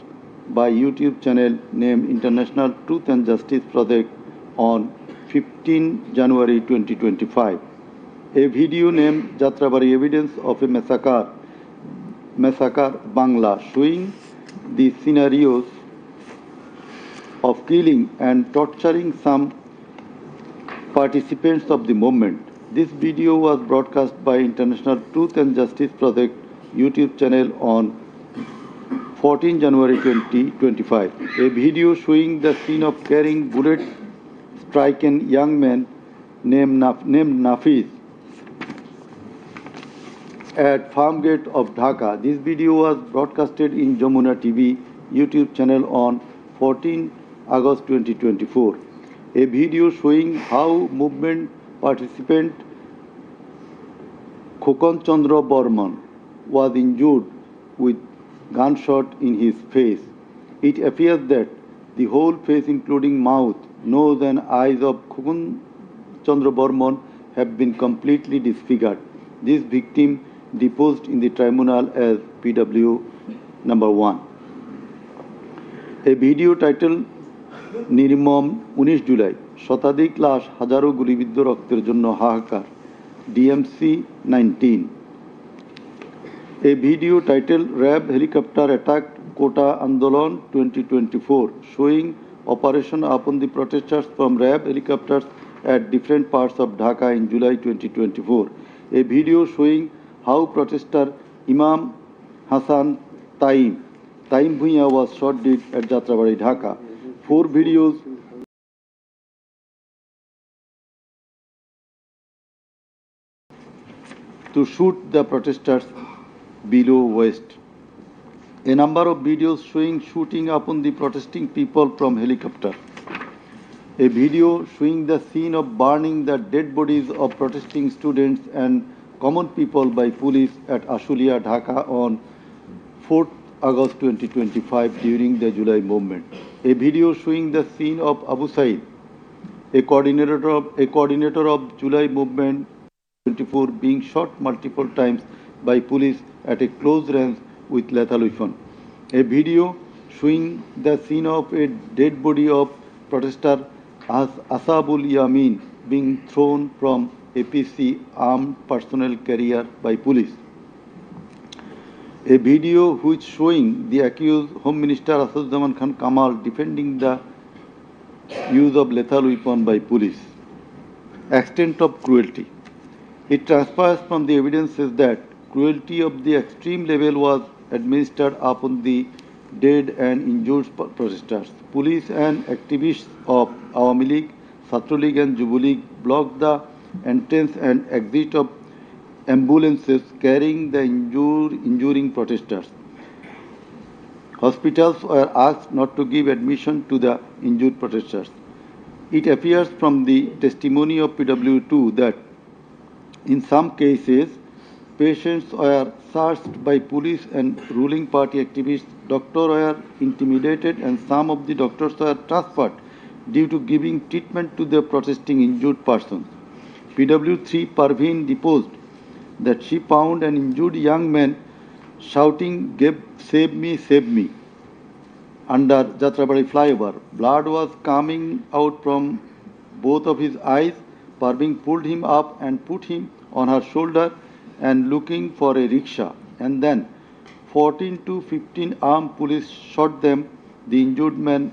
by YouTube channel named International Truth and Justice Project on 15 January 2025. A video named Jatrabari Evidence of a Massacre Bangla showing the scenarios of killing and torturing some participants of the movement. This video was broadcast by International Truth and Justice Project YouTube channel on 14 January 2025. A video showing the scene of carrying bullet-stricken young man named Nafiz at Farm Gate of Dhaka. This video was broadcasted in Jamuna TV YouTube channel on 14 August 2024. A video showing how movement participant Khokon Chandra Borman was injured with gunshot in his face. It appears that the whole face including mouth, nose and eyes of Khokon Chandra Borman have been completely disfigured. This victim deposed in the tribunal as PW number 1. A video titled Nirmam 19 July শতাধিক লাশ হাজারো গুলিবিদ্ধ রক্তের জন্য হাহাকার DMC 19. A video titled RAB helicopter attacked Kota Andolon 2024 showing operation upon the protesters from RAB helicopters at different parts of Dhaka in July 2024. A video showing how protester Imam Ahsan Taim Bhuiya was shot dead at Jatrabari, Dhaka. 4 videos to shoot the protesters below waist. A number of videos showing shooting upon the protesting people from helicopter. A video showing the scene of burning the dead bodies of protesting students and common people by police at Ashulia, Dhaka on 4th August 2025 during the July movement. A video showing the scene of Abu Said, a coordinator of July movement 24 being shot multiple times by police at a close range with lethal weapon. A video showing the scene of a dead body of protester Asabul Yamin being thrown from APC armed personnel carrier by police. A video which showing the accused Home Minister Asad Zaman Khan Kamal defending the use of lethal weapon by police. Extent of cruelty. It transpires from the evidences that cruelty of the extreme level was administered upon the dead and injured protesters. Police and activists of Awami League, Chhatra League and Jubo League blocked the entrance and exit of ambulances carrying the injuring protesters. Hospitals were asked not to give admission to the injured protesters. It appears from the testimony of PW2 that in some cases, patients were searched by police and ruling party activists. Doctors were intimidated and some of the doctors were transferred due to giving treatment to the protesting injured persons. PW3 Parveen deposed that she found an injured young man shouting, save me, under Jatrabari flyover. Blood was coming out from both of his eyes. Parveen pulled him up and put him on her shoulder and looking for a rickshaw. And then 14 to 15 armed police shot them. The injured man,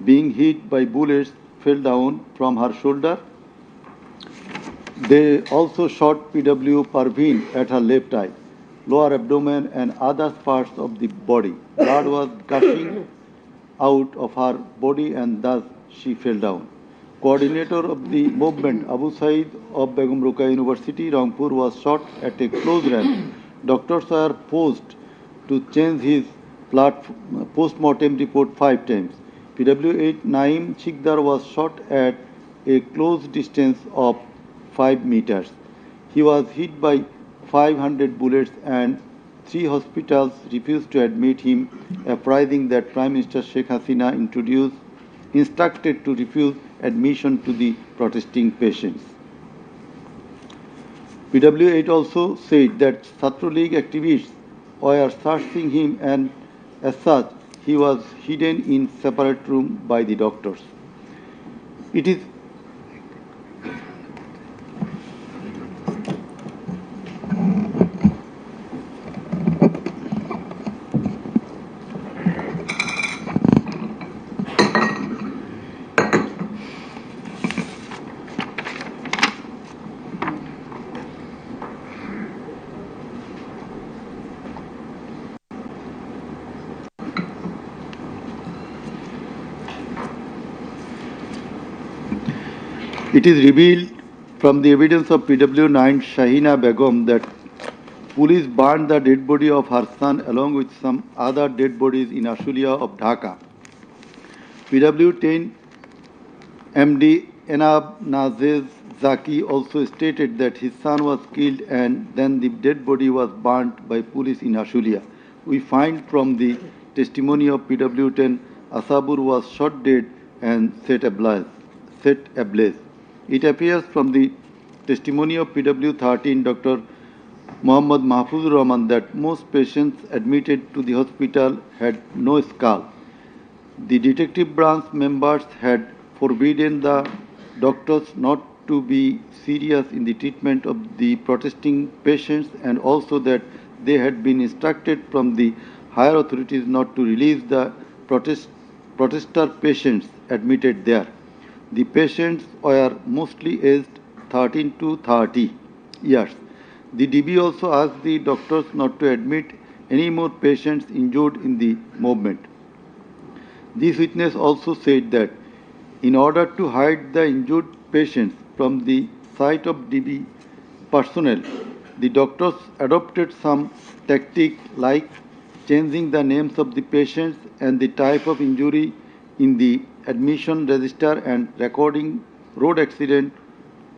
being hit by bullets, fell down from her shoulder. They also shot PW Parveen at her left eye, lower abdomen and other parts of the body. Blood was gushing out of her body and thus she fell down. Coordinator of the movement, Abu Said of Begum Ruqayya University, Rangpur, was shot at a close range. Doctors were forced to change his post-mortem report 5 times. PW8 Naim Chikdar was shot at a close distance of 5 meters. He was hit by 500 bullets and 3 hospitals refused to admit him, apprising that Prime Minister Sheikh Hasina instructed to refuse admission to the protesting patients. PW8 also said that Chhatra League activists were searching him and as such he was hidden in separate room by the doctors. It is It is revealed from the evidence of PW9 Shahina Begum that police burned the dead body of her son along with some other dead bodies in Ashulia of Dhaka. PW10 MD Enab Nazez Zaki also stated that his son was killed and then the dead body was burnt by police in Ashulia. We find from the testimony of PW10 Asabur was shot dead and set ablaze. It appears from the testimony of PW13 Dr. Muhammad Mahfuzur Rahman that most patients admitted to the hospital had no skull. The detective branch members had forbidden the doctors not to be serious in the treatment of the protesting patients and also that they had been instructed from the higher authorities not to release the protester patients admitted there. The patients were mostly aged 13 to 30 years. The DB also asked the doctors not to admit any more patients injured in the movement. This witness also said that in order to hide the injured patients from the sight of DB personnel, the doctors adopted some tactic like changing the names of the patients and the type of injury in the admission register and recording road accident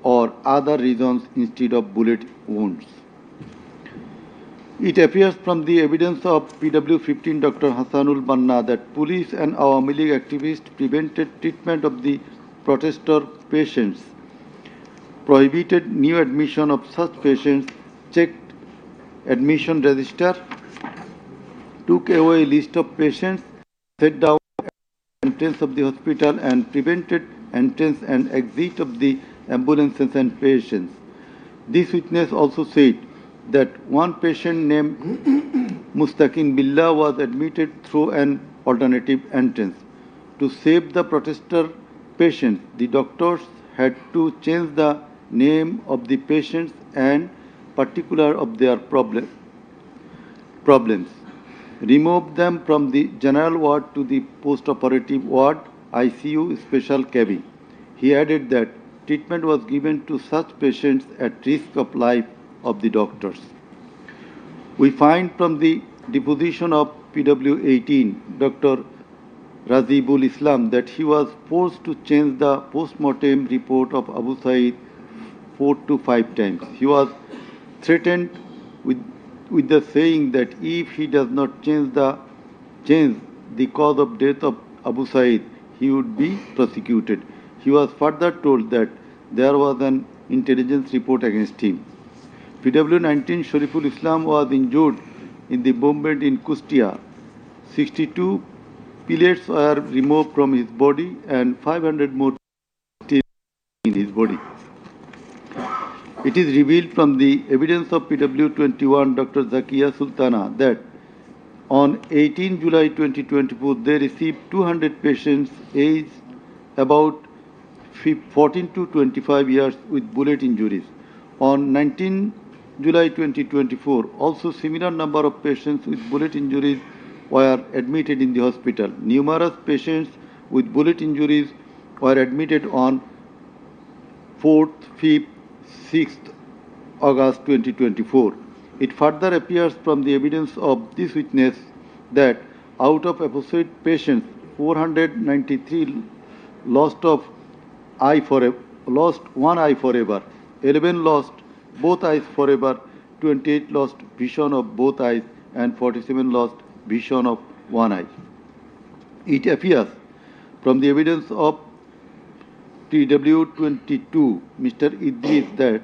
or other reasons instead of bullet wounds. It appears from the evidence of PW15 Dr. Hassanul Banna that police and Awami League activists prevented treatment of the protester patients, prohibited new admission of such patients, checked admission register, took away list of patients, set down entrance of the hospital and prevented entrance and exit of the ambulances and patients. This witness also said that one patient named Mustaqin Billah was admitted through an alternative entrance. To save the protester patients, the doctors had to change the name of the patients and particular of their problems, remove them from the general ward to the post-operative ward, ICU, special cabin. He added that treatment was given to such patients at risk of life of the doctors. We find from the deposition of PW 18, Dr. Razibul Islam, that he was forced to change the post-mortem report of Abu Said 4 to 5 times. He was threatened with the saying that if he does not change the cause of death of Abu Said, he would be prosecuted. He was further told that there was an intelligence report against him. PW 19 Shariful Islam was injured in the bombardment in Kustia. 62 pellets were removed from his body and 500 more still in his body. It is revealed from the evidence of PW 21 Dr. Zakia Sultana that on 18 July 2024 they received 200 patients aged about 14 to 25 years with bullet injuries. On 19 July 2024, also similar number of patients with bullet injuries were admitted in the hospital. Numerous patients with bullet injuries were admitted on 4th, 5th, 6th August 2024. It further appears from the evidence of this witness that out of apposite patients, 493 lost one eye forever, 11 lost both eyes forever, 28 lost vision of both eyes, and 47 lost vision of one eye. It appears from the evidence of PW 22, Mr. Idris, that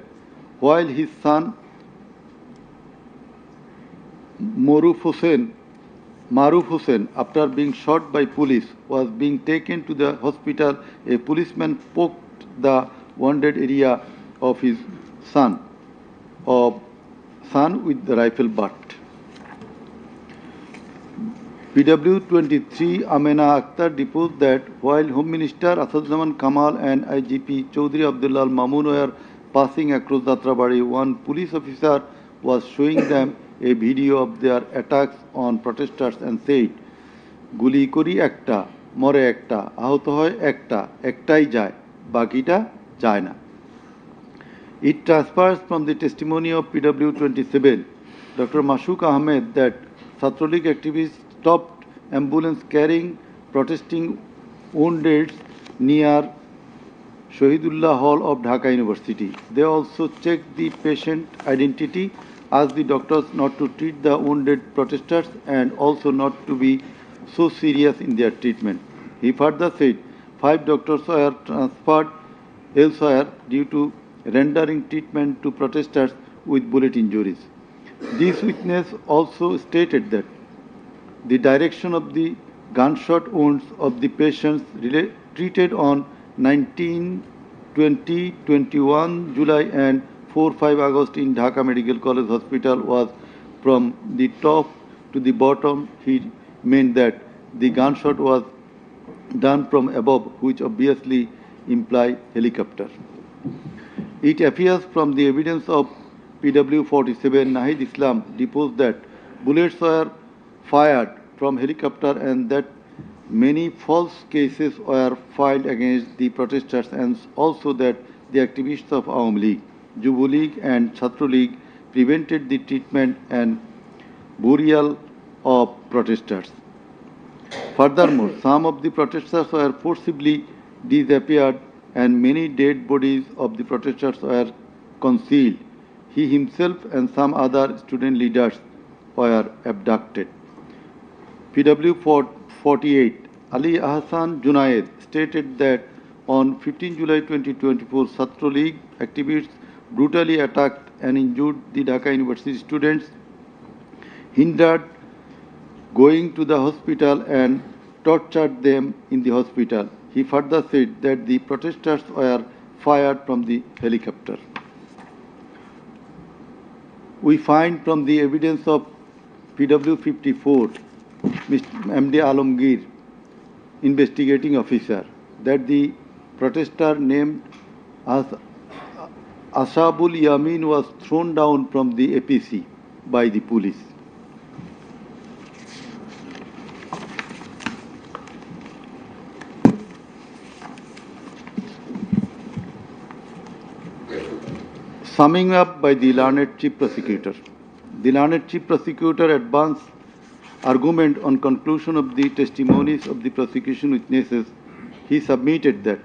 while his son Maruf Hussain, after being shot by police, was being taken to the hospital, a policeman poked the wounded area of his son with the rifle butt. PW 23 Amena Akhtar deposed that while Home Minister Asaduzzaman Kamal and IGP Chaudhry Abdullah Mamun were passing across Datrabari, one police officer was showing them a video of their attacks on protesters and said, "Guli kori ekta, more ekta, ahuto hoy ekta, ektai jai, bakita jai na." It transpires from the testimony of PW 27, Dr. Mashuk Ahmed, that Satrolik activists stopped ambulance carrying protesting wounded near Shahidullah Hall of Dhaka University. They also checked the patient identity, asked the doctors not to treat the wounded protesters and also not to be so serious in their treatment. He further said 5 doctors were transferred elsewhere due to rendering treatment to protesters with bullet injuries. This witness also stated that the direction of the gunshot wounds of the patients treated on 19, 20, 21 July and 4-5 August in Dhaka Medical College Hospital was from the top to the bottom. He meant that the gunshot was done from above, which obviously implies helicopter. It appears from the evidence of PW 47 Nahid Islam deposed that bullets were fired from helicopter and that many false cases were filed against the protesters, and also that the activists of Awam League, Jubu League and Chhatro League prevented the treatment and burial of protesters. Furthermore, some of the protesters were forcibly disappeared and many dead bodies of the protesters were concealed. He himself and some other student leaders were abducted. PW 48 Ali Ahsan Junaid stated that on 15 July 2024, Chhatro League activists brutally attacked and injured the Dhaka University students, hindered going to the hospital and tortured them in the hospital. He further said that the protesters were fired from the helicopter. We find from the evidence of PW 54, Mr. MD Alamgir, investigating officer that the protester named as Ashabul Yamin was thrown down from the APC by the police. Summing up by the learned chief prosecutor. The learned chief prosecutor advanced argument on conclusion of the testimonies of the prosecution witnesses. He submitted that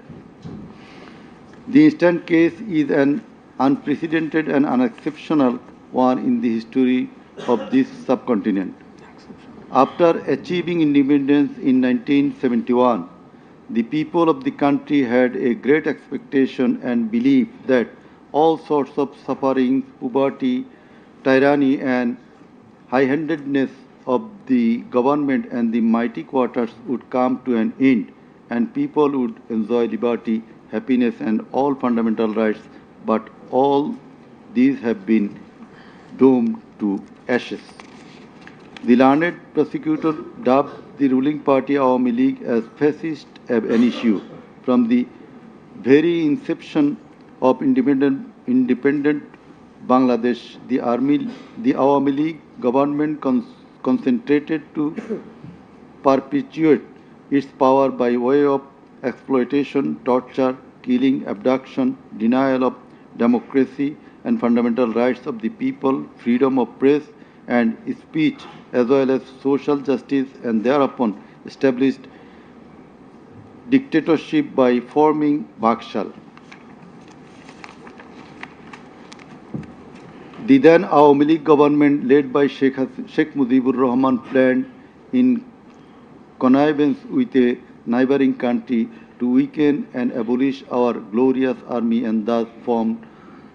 the instant case is an unprecedented and unexceptional one in the history of this subcontinent. After achieving independence in 1971, the people of the country had a great expectation and belief that all sorts of sufferings, poverty, tyranny, and high-handedness of the government and the mighty quarters would come to an end, and people would enjoy liberty, happiness, and all fundamental rights. But all these have been doomed to ashes. The learned prosecutor dubbed the ruling party Awami League as fascist ab initio. From the very inception of independent Bangladesh, the Awami League government concentrated to perpetuate its power by way of exploitation, torture, killing, abduction, denial of democracy and fundamental rights of the people, freedom of press and speech, as well as social justice, and thereupon established dictatorship by forming Bakshal. The then Awami League government, led by Sheikh Mujibur Rahman, planned in connivance with a neighboring country to weaken and abolish our glorious army and thus formed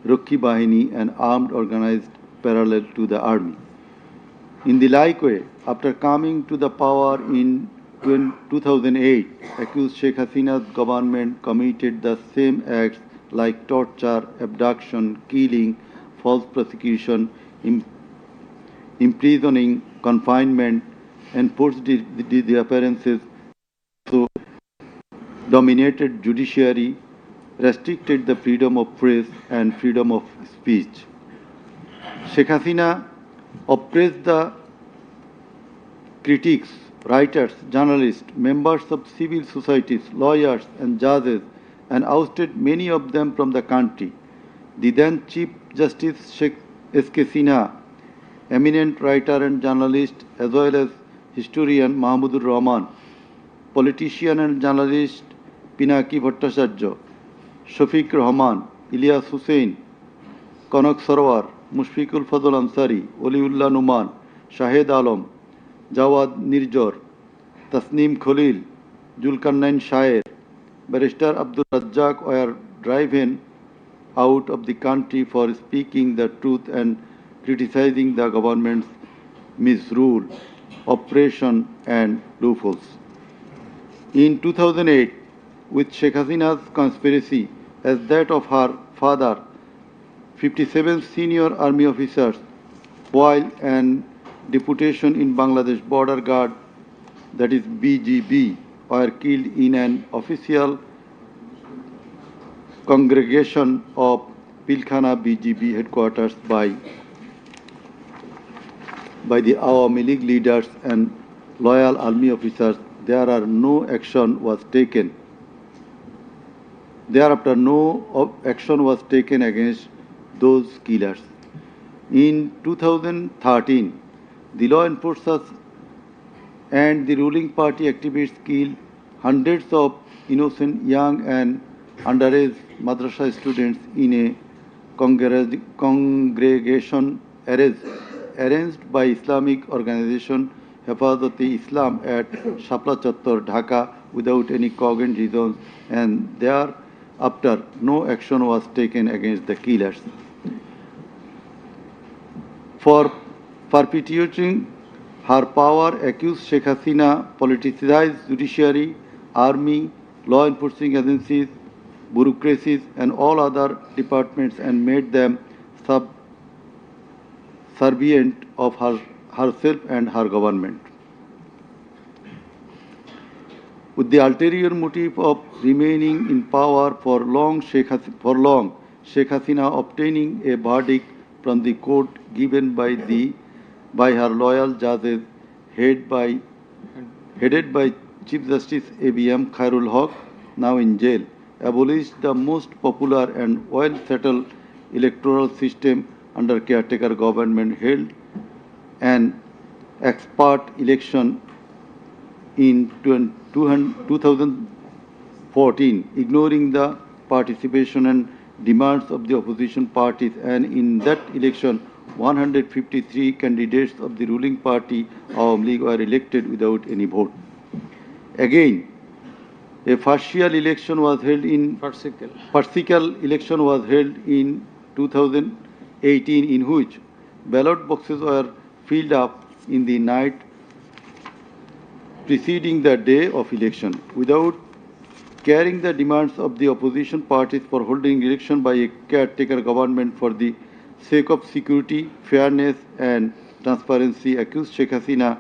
Rakhi Bahini, an armed organized parallel to the army. In the like way, after coming to the power in 2008, accused Sheikh Hasina's government committed the same acts like torture, abduction, killing, false prosecution, imprisoning, confinement, enforced disappearances, so dominated judiciary, restricted the freedom of press and freedom of speech. Sheikh Hasina oppressed the critics, writers, journalists, members of civil societies, lawyers and judges, and ousted many of them from the country. The then Chief Justice Sheikh S.K. Sinha, eminent writer and journalist, as well as historian Mahmudur Rahman, politician and journalist Pinaki Bhattacharya, Shafiq Rahman, Ilyas Hussain, Kanak Sarwar, Mushfiqul Fadl Ansari, Oliullah Numan, Shahed Alam, Jawad Nirjor, Tasneem Khalil, Julkarnain Shaer, Barrister Abdul Razzaq were driven out of the country for speaking the truth and criticizing the government's misrule, oppression and loopholes. In 2008, with Sheikh Hasina's conspiracy as that of her father, 57 senior army officers, while an deputation in Bangladesh Border Guard, that is BGB, were killed in an official congregation of Pilkhana BGB headquarters by the Awami League leaders and loyal army officers. Thereafter, no action was taken against those killers. In 2013, the law enforcers and the ruling party activists killed hundreds of innocent young and underage madrasa students in a congregation arranged by Islamic organization Hifazat-e-Islam at Shapla Chattor, Dhaka, without any cogent reasons, and thereafter no action was taken against the killers. For perpetuating her power, accused Sheikh Hasina politicized judiciary, army, law enforcing agencies, bureaucracies and all other departments and made them subservient of herself and her government. with the ulterior motive of remaining in power for long, Sheikh Hasina obtaining a verdict from the court given by her loyal judges headed by Chief Justice ABM Khairul Haq, now in jail, abolished the most popular and well-settled electoral system under caretaker government, held an expert election in 2014, ignoring the participation and demands of the opposition parties, and in that election 153 candidates of the ruling party Awami League were elected without any vote. Again, a farcical election was held in 2018, in which ballot boxes were filled up in the night preceding the day of election, without carrying the demands of the opposition parties for holding election by a caretaker government for the sake of security, fairness and transparency. Accused Sheikh Hasina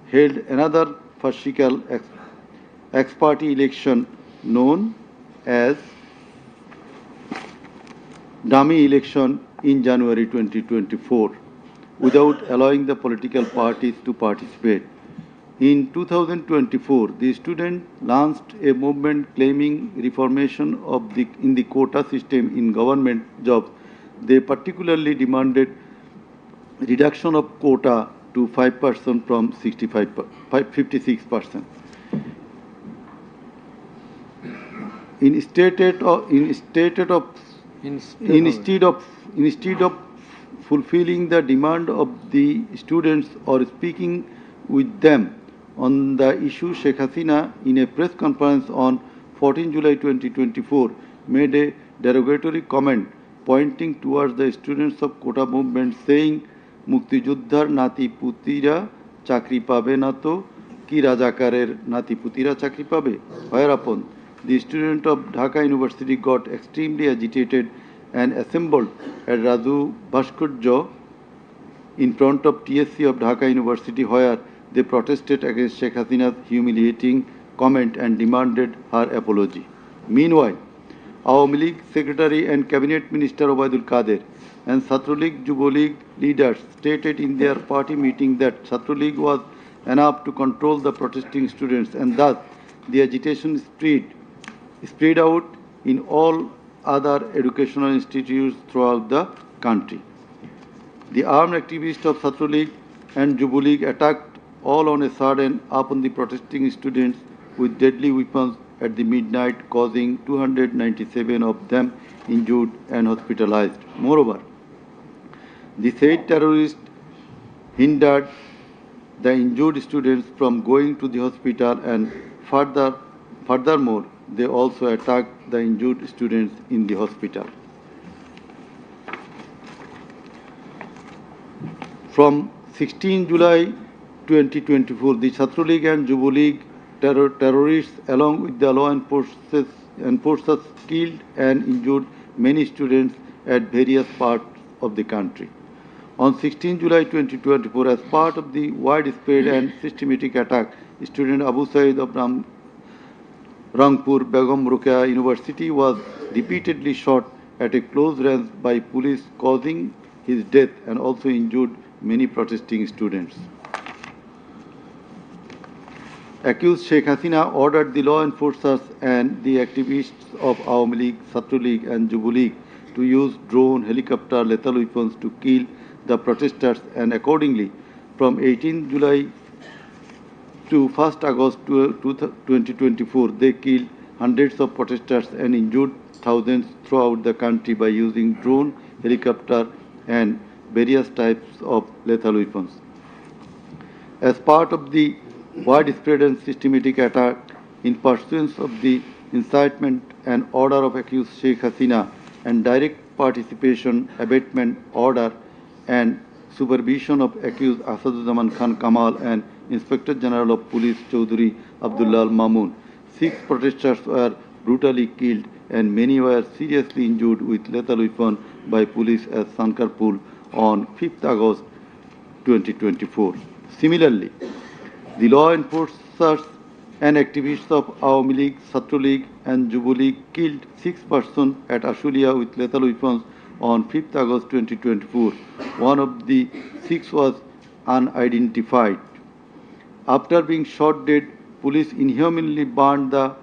held another farcical ex-party election known as dummy election in January 2024, without allowing the political parties to participate. In 2024, the students launched a movement claiming reformation in the quota system in government jobs. They particularly demanded reduction of quota to 5% from 56%. Instead of fulfilling the demand of the students or speaking with them on the issue, Sheikh Hasina, in a press conference on 14 July 2024, made a derogatory comment pointing towards the students of Kota movement, saying, "Mukti Juddhar nati putira chakri pabe na to ki Rajakarer nati putira chakri pabe." Whereupon the student of Dhaka University got extremely agitated and assembled at Raju Bhaskarya in front of TSC of Dhaka University, where they protested against Sheikh Hasina's humiliating comment and demanded her apology. Meanwhile, Awami League Secretary and Cabinet Minister Obaidul Kader and Chhatra League Yuva League leaders stated in their party meeting that Chhatra League was enough to control the protesting students, and thus the agitation spread out in all other educational institutes throughout the country. The armed activists of Chhatra League and Yuva League attacked all on a sudden upon the protesting students with deadly weapons at the midnight, causing 297 of them injured and hospitalized. Moreover, the said terrorists hindered the injured students from going to the hospital, and furthermore, they also attacked the injured students in the hospital. From 16 July 2024, the Chhatra League and Yuva League terrorists, along with the law enforcers, killed and injured many students at various parts of the country. On 16 July 2024, as part of the widespread and systematic attack, student Abu Said of Rangpur Begum Ruqayya University was repeatedly shot at a close range by police, causing his death and also injured many protesting students. Accused Sheikh Hasina ordered the law enforcers and the activists of Awami League, Chhatra League and Yuva League to use drone, helicopter, lethal weapons to kill the protesters, and accordingly, from 18 July to 1st August 2024, they killed hundreds of protesters and injured thousands throughout the country by using drone, helicopter and various types of lethal weapons. As part of the widespread and systematic attack in pursuance of the incitement and order of accused Sheikh Hasina and direct participation, abatement order and supervision of accused Asaduzzaman Khan Kamal and Inspector General of Police Chaudhry Abdullah Mamun, 6 protesters were brutally killed and many were seriously injured with lethal weapon by police at Sankarpur on 5th August 2024. Similarly, the law enforcers and activists of Awami League, Chhatra League and Jubo League killed 6 persons at Ashulia with lethal weapons on 5th August 2024. One of the 6 was unidentified. After being shot dead, police inhumanly burned the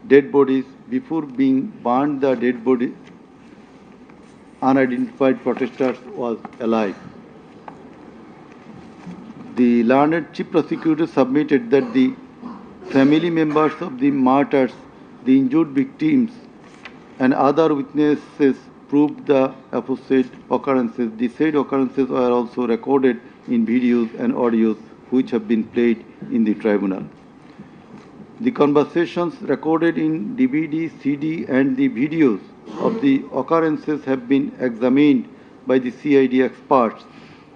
dead bodies. Before being burned, the dead body unidentified protesters was alive. The learned chief prosecutor submitted that the family members of the martyrs, the injured victims, and other witnesses proved the aforesaid occurrences. The said occurrences were also recorded in videos and audios which have been played in the tribunal. The conversations recorded in DVD, CD, and the videos of the occurrences have been examined by the CID experts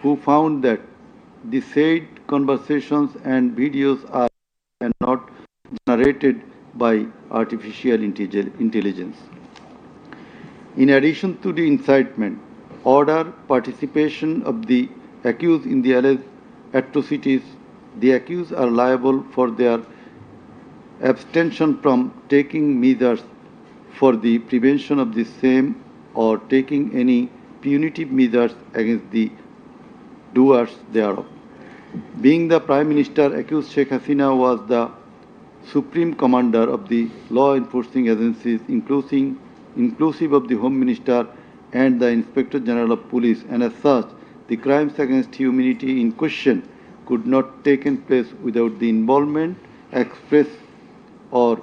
who found that the said conversations and videos are not generated by artificial intelligence. In addition to the incitement, order, participation of the accused in the alleged atrocities, the accused are liable for their abstention from taking measures for the prevention of the same or taking any punitive measures against the doers thereof. Being the Prime Minister, accused Sheikh Hasina was the Supreme Commander of the law enforcing agencies, inclusive of the Home Minister and the Inspector General of Police, and as such, the crimes against humanity in question could not take place without the involvement, express or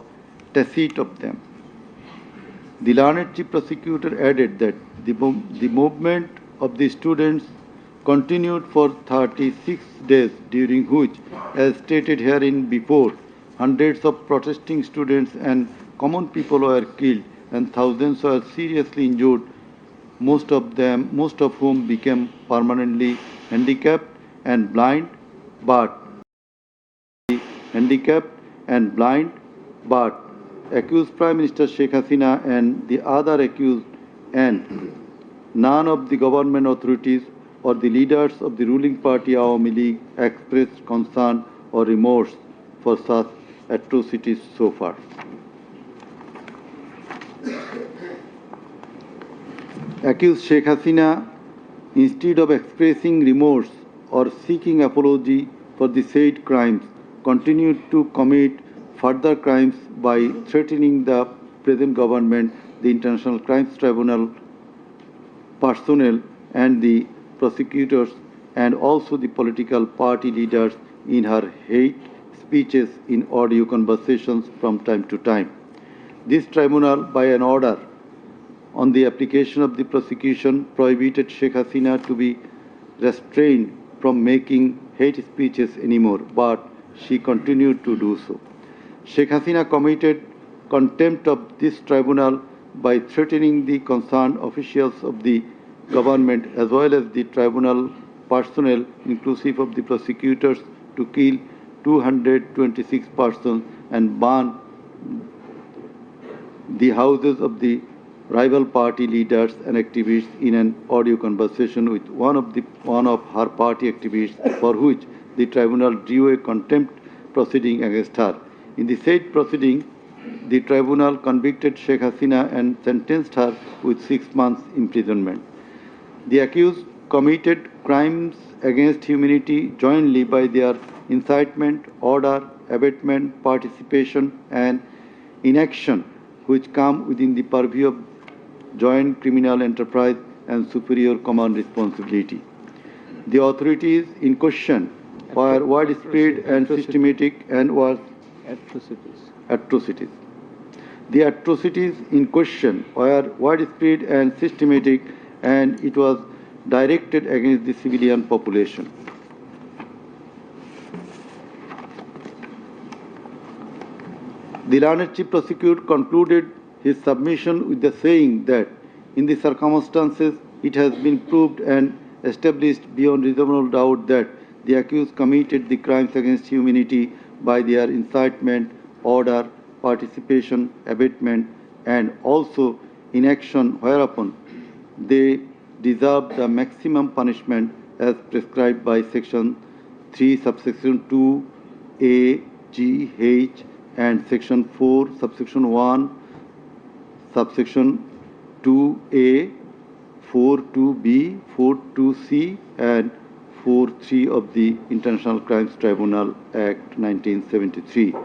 tacit of them. The learned chief prosecutor added that the movement of the students continued for 36 days, during which, as stated herein before, hundreds of protesting students and common people were killed and thousands were seriously injured, most of whom became permanently handicapped and blind, but accused Prime Minister Sheikh Hasina and the other accused and none of the government authorities or the leaders of the ruling party Awami League expressed concern or remorse for such atrocities so far. Accused Sheikh Hasina, instead of expressing remorse or seeking apology for the said crimes, continued to commit further crimes by threatening the present government, the International Crimes Tribunal personnel, and the prosecutors, and also the political party leaders in her hate speeches in audio conversations from time to time. This tribunal, by an order on the application of the prosecution, prohibited Sheikh Hasina to be restrained from making hate speeches anymore, but she continued to do so. Sheikh Hasina committed contempt of this tribunal by threatening the concerned officials of the government as well as the tribunal personnel, inclusive of the prosecutors, to kill 226 persons and burn the houses of the rival party leaders and activists in an audio conversation with one of her party activists, for which the tribunal drew a contempt proceeding against her. In the said proceeding, the tribunal convicted Sheikh Hasina and sentenced her with 6 months imprisonment. The accused committed crimes against humanity jointly by their incitement, order, abatement, participation, and inaction, which come within the purview of joint criminal enterprise and superior command responsibility. The authorities in question were widespread and systematic and was atrocities. The atrocities in question were widespread and systematic, and it was directed against the civilian population. The learned chief prosecutor concluded his submission with the saying that in the circumstances it has been proved and established beyond reasonable doubt that the accused committed the crimes against humanity by their incitement, order, participation, abatement, and also inaction, whereupon they deserve the maximum punishment as prescribed by Section 3, subsection 2A G, H and section 4, subsection 1, subsection 2A, 4.2b, 4.2c and 4.3 of the International Crimes Tribunal Act 1973.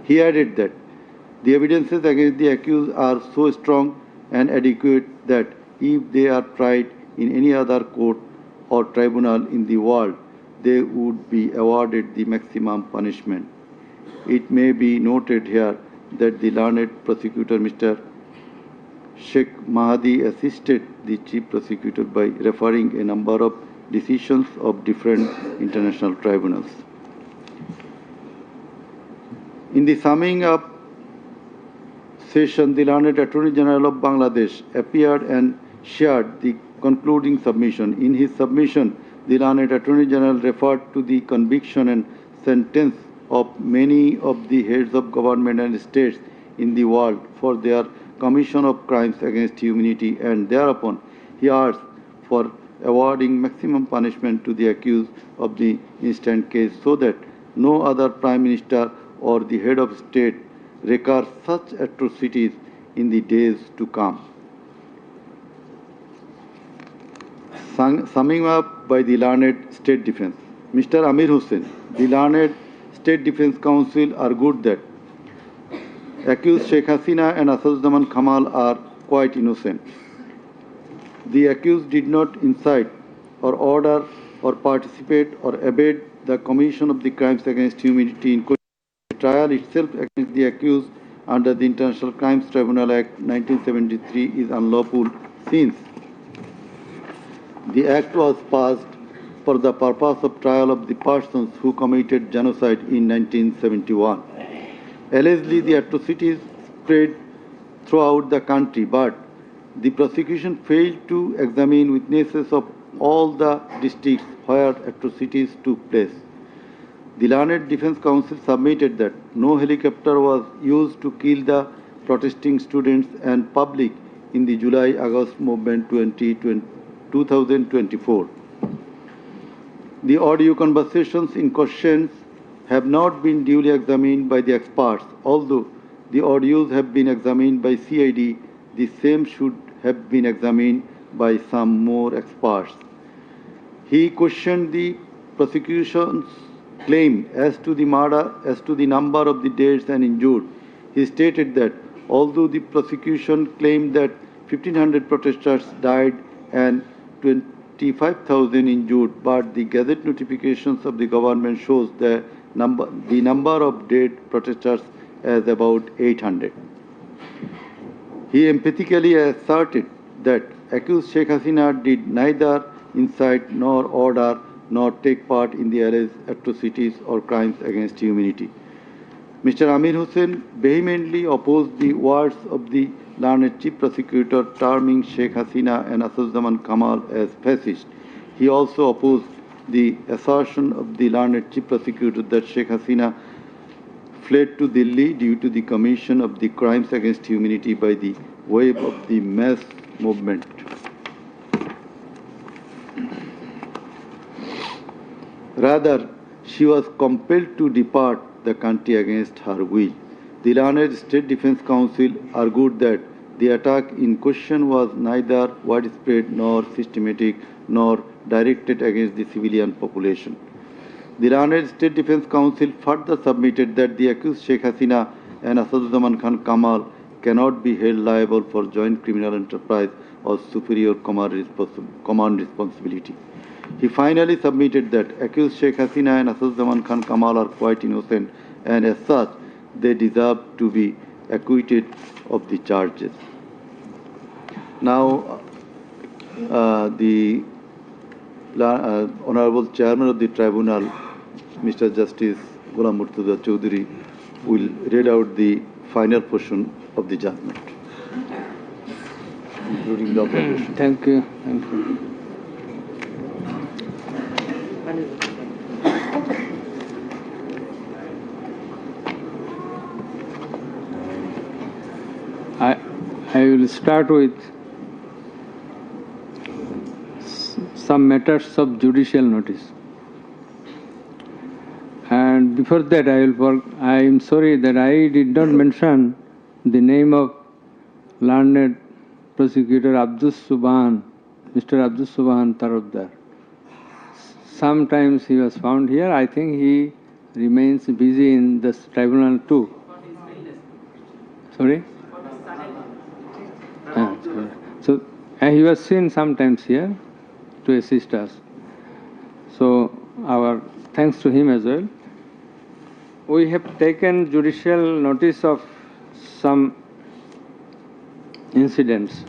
He added that the evidences against the accused are so strong and adequate that if they are tried in any other court or tribunal in the world, they would be awarded the maximum punishment. It may be noted here that the learned prosecutor, Mr. Sheikh Mahdi, assisted the chief prosecutor by referring a number of decisions of different international tribunals. In the summing up session, the learned Attorney General of Bangladesh appeared and shared the concluding submission. In his submission, the learned Attorney General referred to the conviction and sentence of many of the heads of government and states in the world for their commission of crimes against humanity, and thereupon he asked for awarding maximum punishment to the accused of the instant case so that no other Prime Minister or the head of state recur such atrocities in the days to come. Summing up by the learned State Defense, Mr. Amir Hussain, the learned State Defense Counsel argued that accused Sheikh Hasina and Assaduzzahman Kamal are quite innocent. The accused did not incite or order or participate or abet the commission of the crimes against humanity in question. The trial itself against the accused under the International Crimes Tribunal Act 1973 is unlawful since the act was passed for the purpose of trial of the persons who committed genocide in 1971. Allegedly, the atrocities spread throughout the country, but the prosecution failed to examine witnesses of all the districts where atrocities took place. The learned Defense Counsel submitted that no helicopter was used to kill the protesting students and public in the July-August movement 2024. The audio conversations in question have not been duly examined by the experts. Although the audios have been examined by CID, the same should have been examined by some more experts. He questioned the prosecution's claim as to the number of the dead and injured. He stated that although the prosecution claimed that 1,500 protesters died and 25,000 injured, but the Gazette notifications of the government shows the number of dead protesters as about 800. He emphatically asserted that accused Sheikh Hasina did neither incite nor order nor take part in the alleged atrocities or crimes against humanity. Mr. Amir Hussain vehemently opposed the words of the learned chief prosecutor terming Sheikh Hasina and Assaduzzahman Kamal as fascist. He also opposed the assertion of the learned chief prosecutor that Sheikh Hasina fled to Delhi due to the commission of the crimes against humanity by the wave of the mass movement. Rather, she was compelled to depart the country against her will. The learned State Defense Counsel argued that the attack in question was neither widespread nor systematic nor directed against the civilian population. The learned State Defense Counsel further submitted that the accused Sheikh Hasina and Assaduzzahman Kamal cannot be held liable for joint criminal enterprise or superior command responsibility. He finally submitted that accused Sheikh Hasina and Assaduzzahman Kamal are quite innocent and as such they deserve to be acquitted of the charges. Now, the Honorable Chairman of the Tribunal, Mr. Justice Ghulam Murtuza Chaudhary, will read out the final portion of the judgment, including the observation. Thank you. Thank you. I will start with some matters of judicial notice. And before that, I am sorry that I did not mention the name of learned prosecutor Abdus Subhan, Mr. Abdus Subhan Tarabdar. Sometimes he was found here. I think he remains busy in this tribunal too. Sorry? So he was seen sometimes here to assist us. So our thanks to him as well. We have taken judicial notice of some incidents.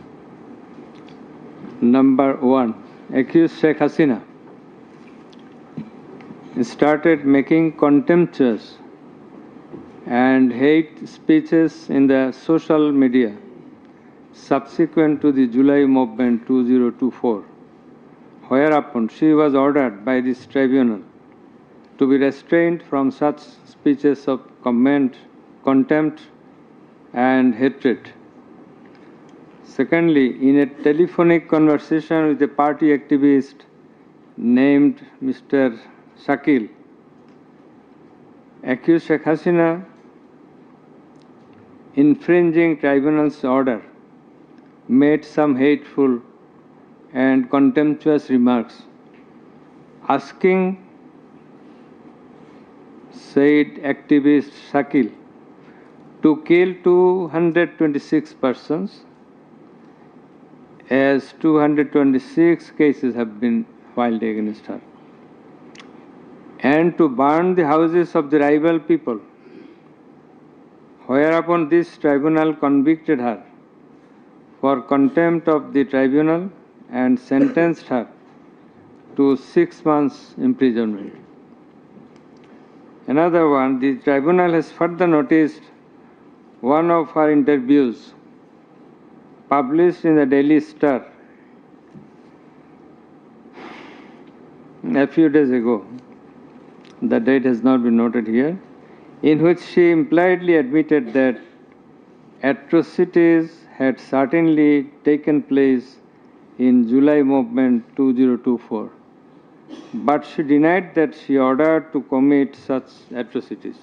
Number 1, accused Sheikh Hasina started making contemptuous and hate speeches in the social media subsequent to the July movement 2024, whereupon she was ordered by this tribunal to be restrained from such speeches of contempt and hatred. Secondly, in a telephonic conversation with a party activist named Mr. Shakil, accused Sheikh Hasina infringing tribunal's order made some hateful and contemptuous remarks, asking said activist Shakil to kill 226 persons, as 226 cases have been filed against her, and to burn the houses of the rival people, whereupon this tribunal convicted her for contempt of the tribunal and sentenced her to 6 months imprisonment. Another one, the tribunal has further noticed one of her interviews published in the Daily Star a few days ago. The date has not been noted here, in which she impliedly admitted that atrocities had certainly taken place in July movement 2024, but she denied that she ordered to commit such atrocities.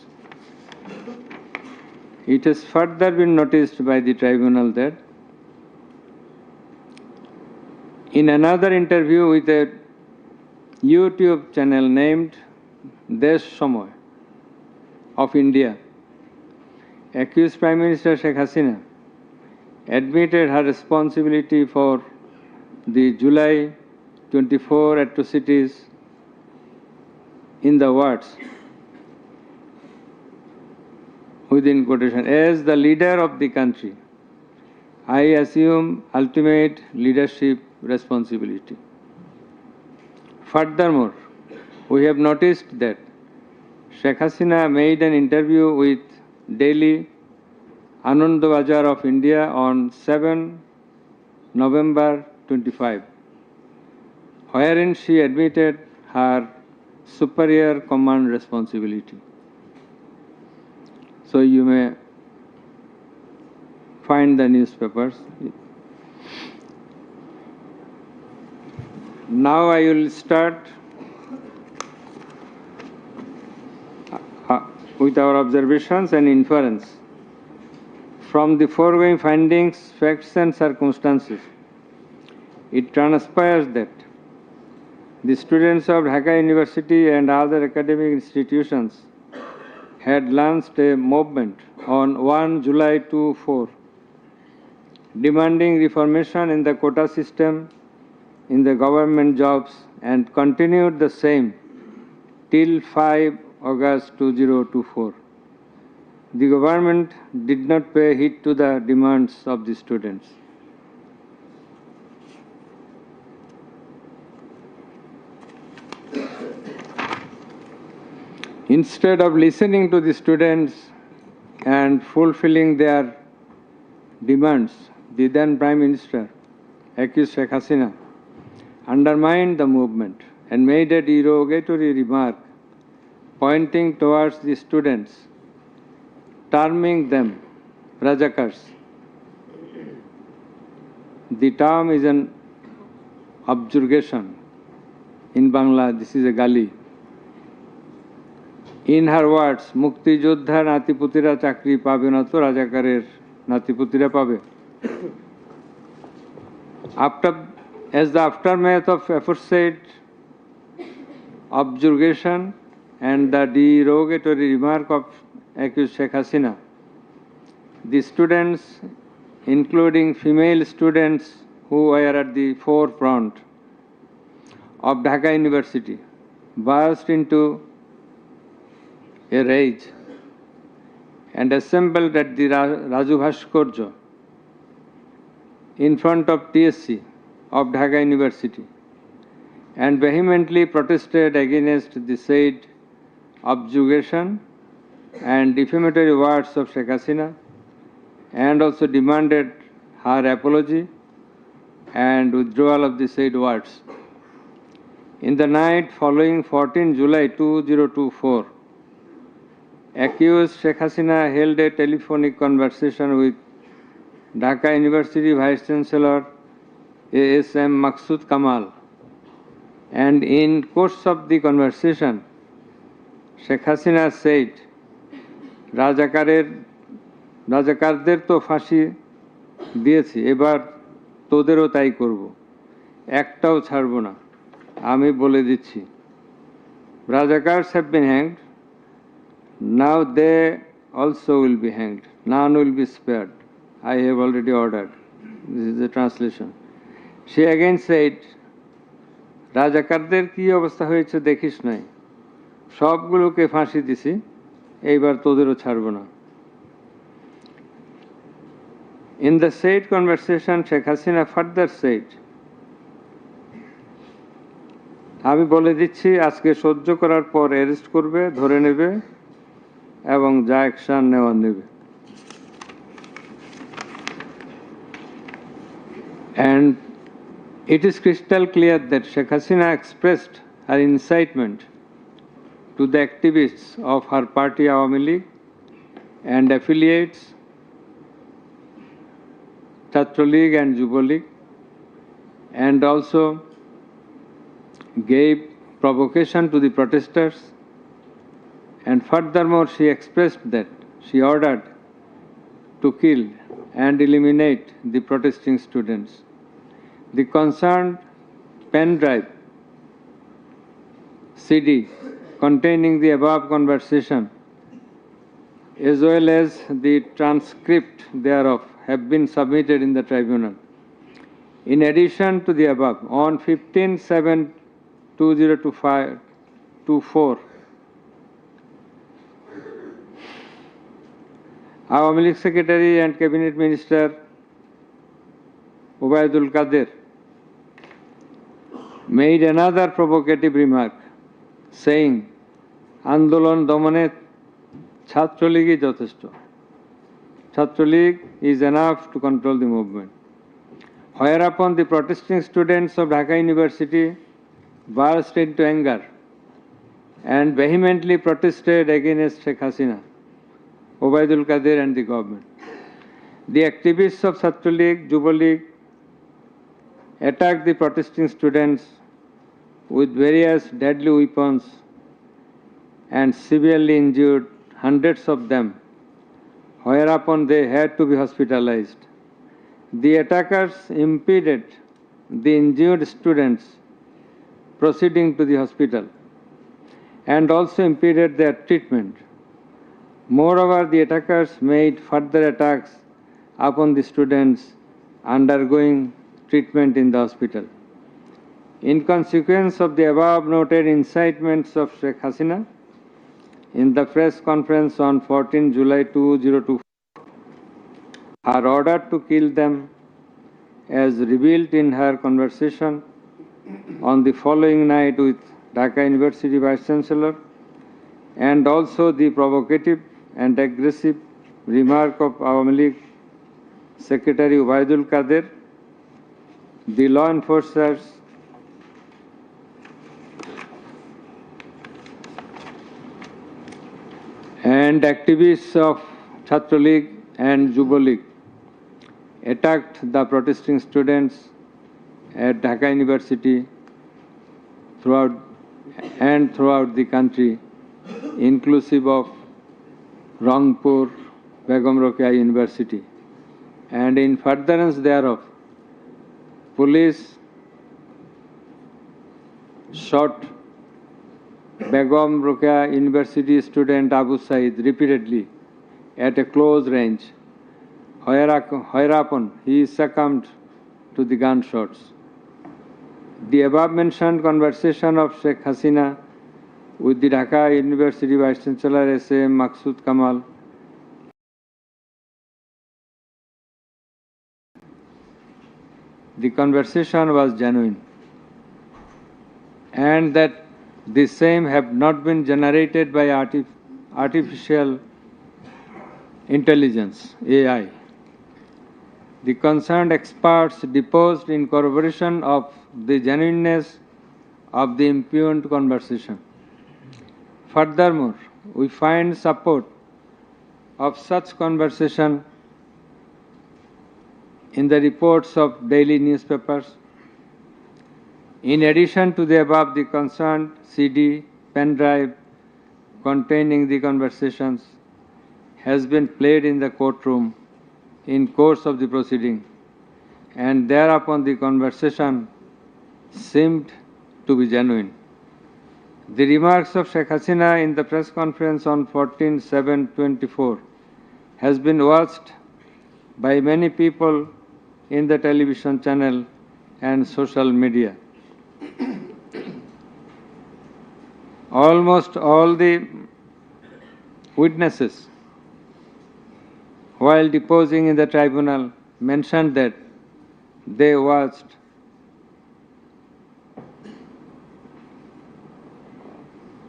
It has further been noticed by the tribunal that in another interview with a YouTube channel named Desh Samoy of India, accused Prime Minister Sheikh Hasina admitted her responsibility for the July 24 atrocities in the words, within quotation, as the leader of the country, I assume ultimate leadership responsibility. Furthermore, we have noticed that Sheikh Hasina made an interview with Delhi Anandabazar of India on 7 November 25, wherein she admitted her superior command responsibility. So you may find the newspapers. Now I will start with our observations and inference. From the foregoing findings, facts and circumstances, it transpires that the students of Dhaka University and other academic institutions had launched a movement on 1 July 2024 demanding reformation in the quota system in the government jobs and continued the same till 5 August 2024. The government did not pay heed to the demands of the students. Instead of listening to the students and fulfilling their demands, the then Prime Minister, accused Sheikh Hasina, undermined the movement and made a derogatory remark pointing towards the students, terming them Rajakars. The term is an objurgation. In Bangla, this is a gali. In her words, মুক্তিযোদ্ধা নাতিপুতিরা চাকরি পাবে না তো রাজাকারের নাতিপুতিরা পাবে. As the aftermath of aforesaid objurgation and the derogatory remark of accused Sheikh Hasina, the students, including female students who were at the forefront of Dhaka University, burst into a rage and assembled at the Raju Bhaskarya in front of TSC of Dhaka University and vehemently protested against the said objurgation and defamatory words of Sheikh Hasina, and also demanded her apology and withdrawal of the said words. In the night following 14 July 2024, accused Sheikh Hasina held a telephonic conversation with Dhaka University Vice Chancellor ASM Maksud Kamal, and in course of the conversation, Sheikh Hasina said, রাজাকারদের তো ফাঁসি দিয়েছি, এবার তোদেরও তাই করব, একটাও ছাড়ব না, আমি বলে দিচ্ছি. Rajakars have been hanged, now they also will be hanged, none will be spared. I have already ordered. This is the translation. She again said, রাজাকারদের কি অবস্থা হয়েছে দেখিস নাই, সবগুলোকে ফাঁসি দিছি, এইবার তোদেরও ছাড়ব না. In the said conversation, Sheikh Hasina further said, আমি বলে দিচ্ছি আজকে সহ্য করার পর অ্যারেস্ট করবে, ধরে নেবে এবং যা অ্যাকশন নেওয়ার নেবে. And it is crystal clear that Sheikh Hasina expressed her incitement to the activists of her party Awami League and affiliates, Chhatra League and Yuva League, and also gave provocation to the protesters, and furthermore she expressed that she ordered to kill and eliminate the protesting students. The concerned pen drive CD containing the above conversation as well as the transcript thereof have been submitted in the tribunal. In addition to the above, on 15/7/2024, Awami League Secretary and Cabinet Minister Ubaidul Qadir made another provocative remark, saying, Andolon Domane Chhatra League is jotheshto. Chhatra League is enough to control the movement. Whereupon the protesting students of Dhaka University burst into anger and vehemently protested against Sheikh Hasina, Ubaidul Qadir and the government. The activists of Chhatra League, Yuva League attacked the protesting students with various deadly weapons and severely injured hundreds of them, whereupon they had to be hospitalized. The attackers impeded the injured students proceeding to the hospital and also impeded their treatment. Moreover, the attackers made further attacks upon the students undergoing treatment in the hospital. In consequence of the above noted incitements of Sheikh Hasina, in the press conference on 14 July 2024, her order to kill them, as revealed in her conversation on the following night with Dhaka University Vice Chancellor, and also the provocative and aggressive remark of Awami League Secretary Ubaidul Qadir, the law enforcers and activists of Chhatra League and Yuva League attacked the protesting students at Dhaka University throughout the country inclusive of Rangpur, Begum Rokeya University. And in furtherance thereof, police shot Begum Rokeya University student Abu Said repeatedly at a close range, whereupon he succumbed to the gunshots. The above mentioned conversation of Sheikh Hasina with the Dhaka University Vice Chancellor S.M. Maksud Kamal the conversation was genuine, and that the same have not been generated by artificial intelligence, AI. The concerned experts deposed in corroboration of the genuineness of the impugned conversation. Furthermore, we find support of such conversation in the reports of daily newspapers. In addition to the above, the concerned CD, pen drive containing the conversations has been played in the courtroom in course of the proceeding, and thereupon the conversation seemed to be genuine. The remarks of Sheikh Hasina in the press conference on 14/7/24 has been watched by many people in the television channel and social media. Almost all the witnesses, while deposing in the tribunal, mentioned that they watched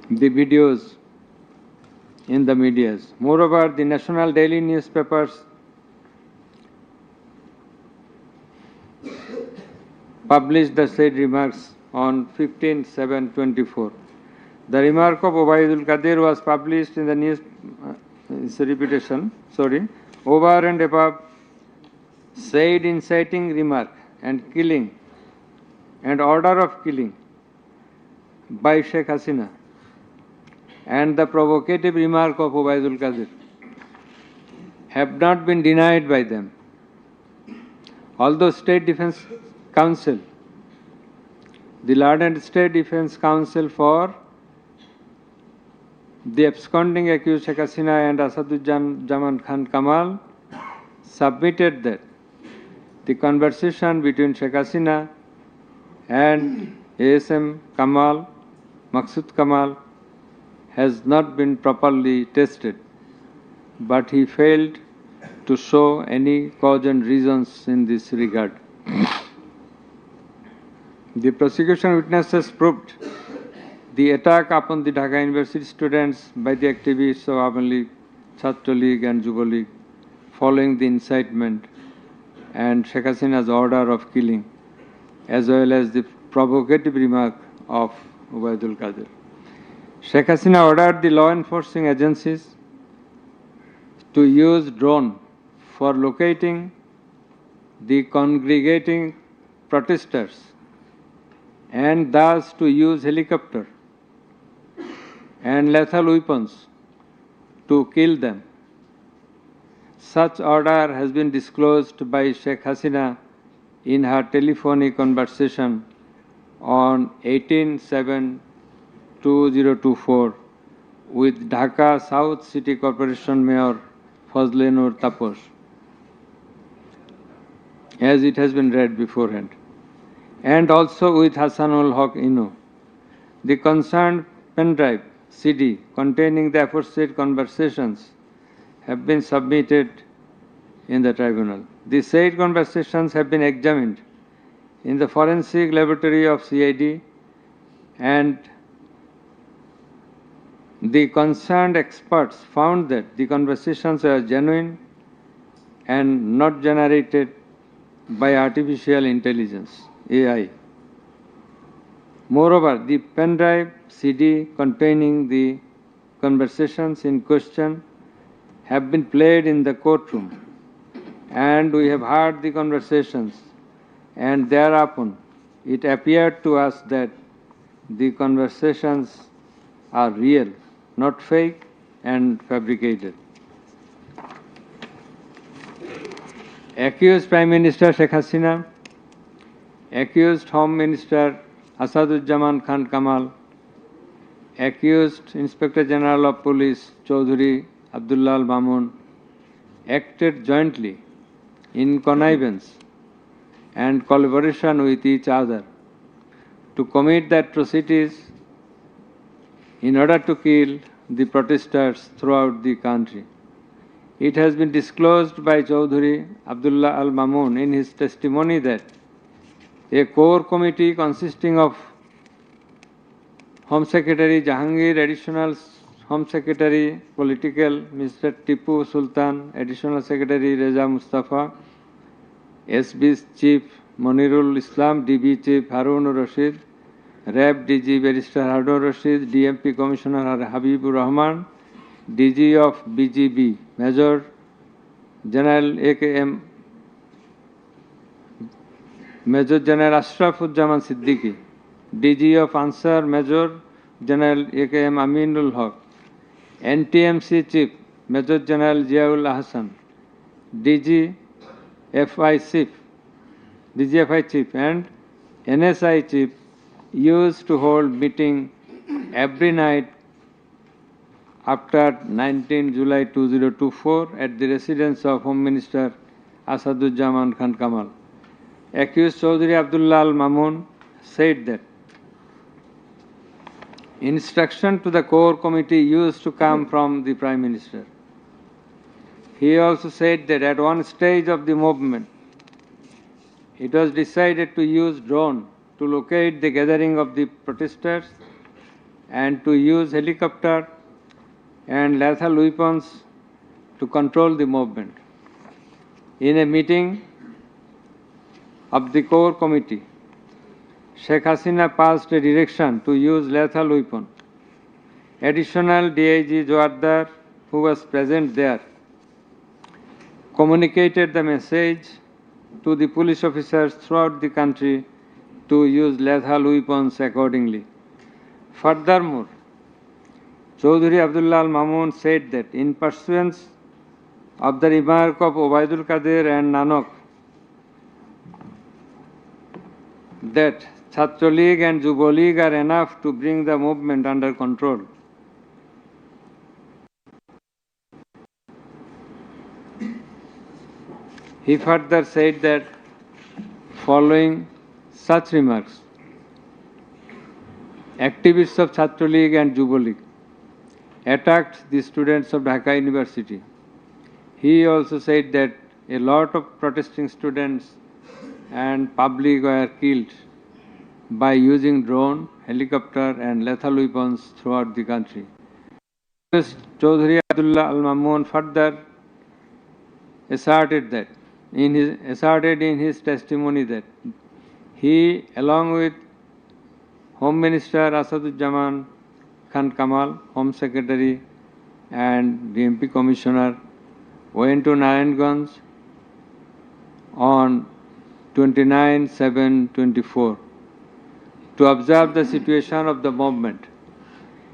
the videos in the medias. Moreover, the national daily newspapers published the said remarks on 15/7/24. The remark of Obaidul Qadir was published in the news, it's a repetition, over and above said inciting remark and killing and order of killing by Sheikh Hasina and the provocative remark of Obaidul Qadir have not been denied by them. Although State Defence Council, the learned State Defence Council for the absconding accused Sheikh Hasina and Asaduজ্জামান Khan Kamal submitted that the conversation between Sheikh Hasina and ASM Kamal, Maksud Kamal, has not been properly tested, but he failed to show any cogent reasons in this regard. The prosecution witnesses proved the attack upon the Dhaka University students by the activists of Awami League, Chhatra League and Yuva League following the incitement and Sheikh Hasina's order of killing, as well as the provocative remark of Obaidul Qadir. Sheikh Hasina ordered the law enforcing agencies to use drone for locating the congregating protesters and thus to use helicopter and lethal weapons to kill them. Such order has been disclosed by Sheikh Hasina in her telephonic conversation on 18/7/2024 with Dhaka South City Corporation Mayor Fazle Nur Taposh, as it has been read beforehand, and also with Hassanul Haq Inu. The concerned pen drive CD containing the aforesaid conversations have been submitted in the tribunal. The said conversations have been examined in the forensic laboratory of CID, and the concerned experts found that the conversations were genuine and not generated by artificial intelligence, AI. Moreover, the pen drive CD containing the conversations in question have been played in the courtroom, and we have heard the conversations, and thereupon it appeared to us that the conversations are real, not fake and fabricated. Accused Prime Minister Sheikh Hasina, accused Home Minister Asaduzzaman Khan Kamal, accused Inspector General of Police Chaudhry Abdullah Al Mamun acted jointly in connivance and collaboration with each other to commit the atrocities in order to kill the protesters throughout the country. It has been disclosed by Chaudhry Abdullah Al Mamun in his testimony that a core committee consisting of Home Secretary Jahangir, Additional Home Secretary Political Mr. Tipu Sultan, Additional Secretary Reza Mustafa, SB Chief Monirul Islam, DB Chief Harun Rashid, RAB DG Barrister Harun Rashid, DMP Commissioner Habibur Rahman, DG of BGB Major General AKM Major General Ashrafuzzaman Siddiqui, DG of Ansar Major General AKM Aminul Haq, NTMC Chief Major General Ziaul Ahsan, DGFI Chief and NSI Chief used to hold meeting every night after 19 July 2024 at the residence of Home Minister Asaduzzaman Khan Kamal. Accused Chaudhry Abdullah Al Mamun said that instruction to the core committee used to come from the Prime Minister. He also said that at one stage of the movement, it was decided to use drone to locate the gathering of the protesters and to use helicopter and lethal weapons to control the movement. In a meeting of the core committee, Sheikh Hasina passed a direction to use lethal weapon. Additional DIG Joardar, who was present there, communicated the message to the police officers throughout the country to use lethal weapons accordingly. Furthermore, Chaudhry Abdullah Al Mamun said that in pursuance of the remark of Obaidul Qadir and Nanak that Chhatra League and Yuva League are enough to bring the movement under control. He further said that following such remarks, activists of Chhatra League and Yuva League attacked the students of Dhaka University. He also said that a lot of protesting students and public were killed by using drone, helicopter and lethal weapons throughout the country. Chaudhry Abdullah Al Mamun further asserted in his testimony that he, along with Home Minister Asaduzzaman Khan Kamal, Home Secretary and DMP Commissioner, went to Narayanganj on 29/7/24 to observe the situation of the movement,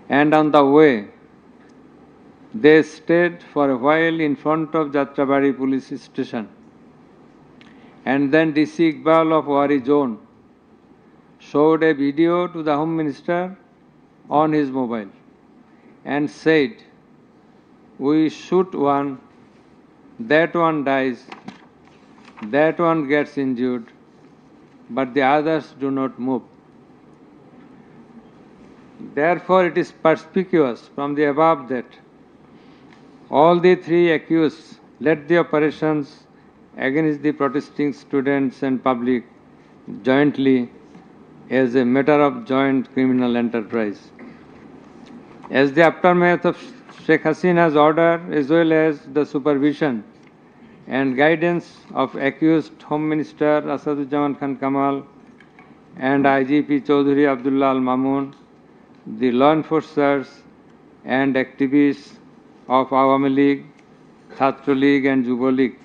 and on the way they stayed for a while in front of Jatrabari police station, and then DC Iqbal of Wari Zone showed a video to the Home Minister on his mobile and said, "We shoot one, that one dies, that one gets injured, but the others do not move." Therefore, it is perspicuous from the above that all the three accused led the operations against the protesting students and public jointly as a matter of joint criminal enterprise. As the aftermath of Sheikh Hasina's order, as well as the supervision and guidance of accused Home Minister Asaduzzaman Khan Kamal and IGP Chaudhry Abdullah Al Mamun, the law enforcers and activists of Awami League, Chhatra League and Yuva League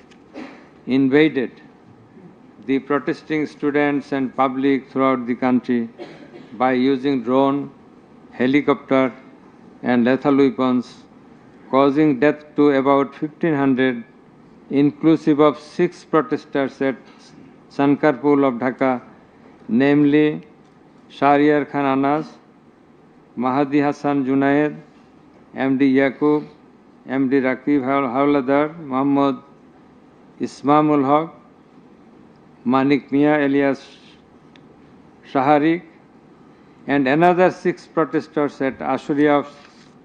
invaded the protesting students and public throughout the country by using drone, helicopter and lethal weapons, causing death to about 1,500, inclusive of 6 protesters at Sankarpur of Dhaka, namely Shahryar Khan Anas, Mahdi Hassan Junaid, MD Yaqub, MD Rakib Hawladar, Muhammad Ismamul Haq, Manik Mia alias Shaharik, and another 6 protesters at Ashuria of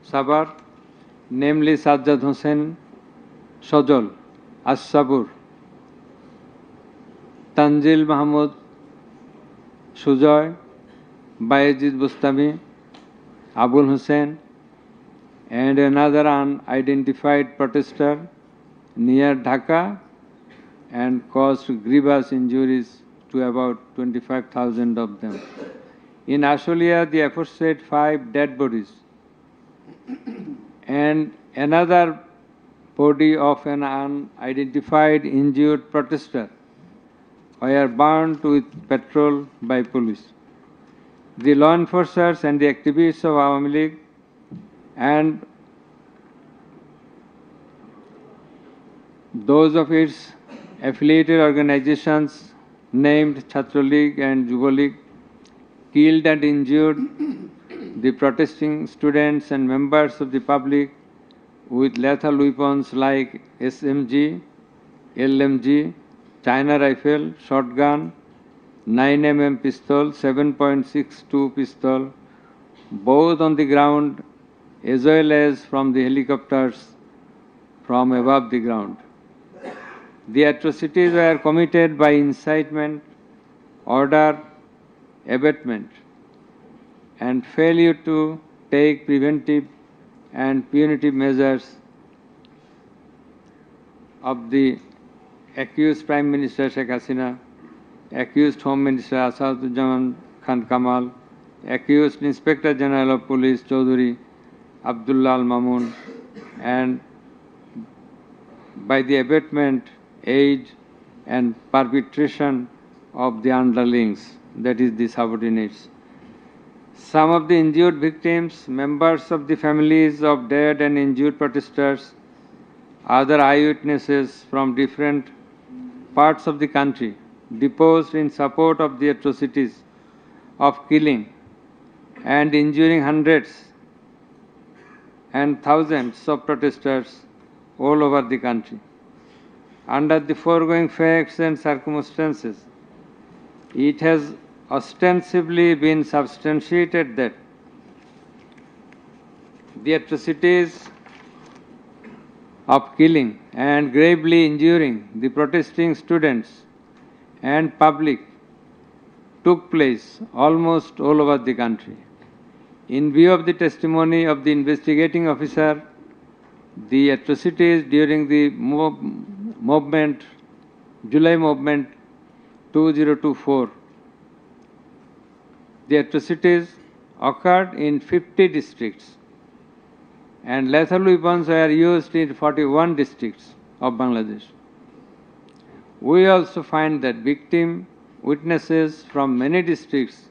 Sabar, namely Sajjad Hussain Shojol, As-Sabur, Tanzil Mahmud Sujoy, Bayezid Bustami, Abul Hussain, and another unidentified protester near Dhaka, and caused grievous injuries to about 25,000 of them. In Ashulia, the aforesaid 5 dead bodies and another body of an unidentified injured protester were burned with petrol by police. The law enforcers and the activists of Awami League and those of its affiliated organizations named Chhatra League and Yuva League killed and injured the protesting students and members of the public with lethal weapons like SMG, LMG, China rifle, shotgun, 9mm pistol, 7.62 pistol, both on the ground as well as from the helicopters from above the ground. The atrocities were committed by incitement, order, abatement, and failure to take preventive and punitive measures of the accused Prime Minister Sheikh Hasina, accused Home Minister Asaduzzaman Khan Kamal, accused Inspector General of Police Chaudhuri Abdullah Al Mamun, and by the abatement, aid, and perpetration of the underlings, that is the subordinates. Some of the injured victims, members of the families of dead and injured protesters, other eyewitnesses from different parts of the country, deposed in support of the atrocities of killing and injuring hundreds and thousands of protesters all over the country. Under the foregoing facts and circumstances, it has ostensibly been substantiated that the atrocities of killing and gravely injuring the protesting students and public took place almost all over the country. In view of the testimony of the investigating officer, the atrocities during the movement, July movement 2024, the atrocities occurred in 50 districts and lethal weapons were used in 41 districts of Bangladesh. We also find that victim witnesses from many districts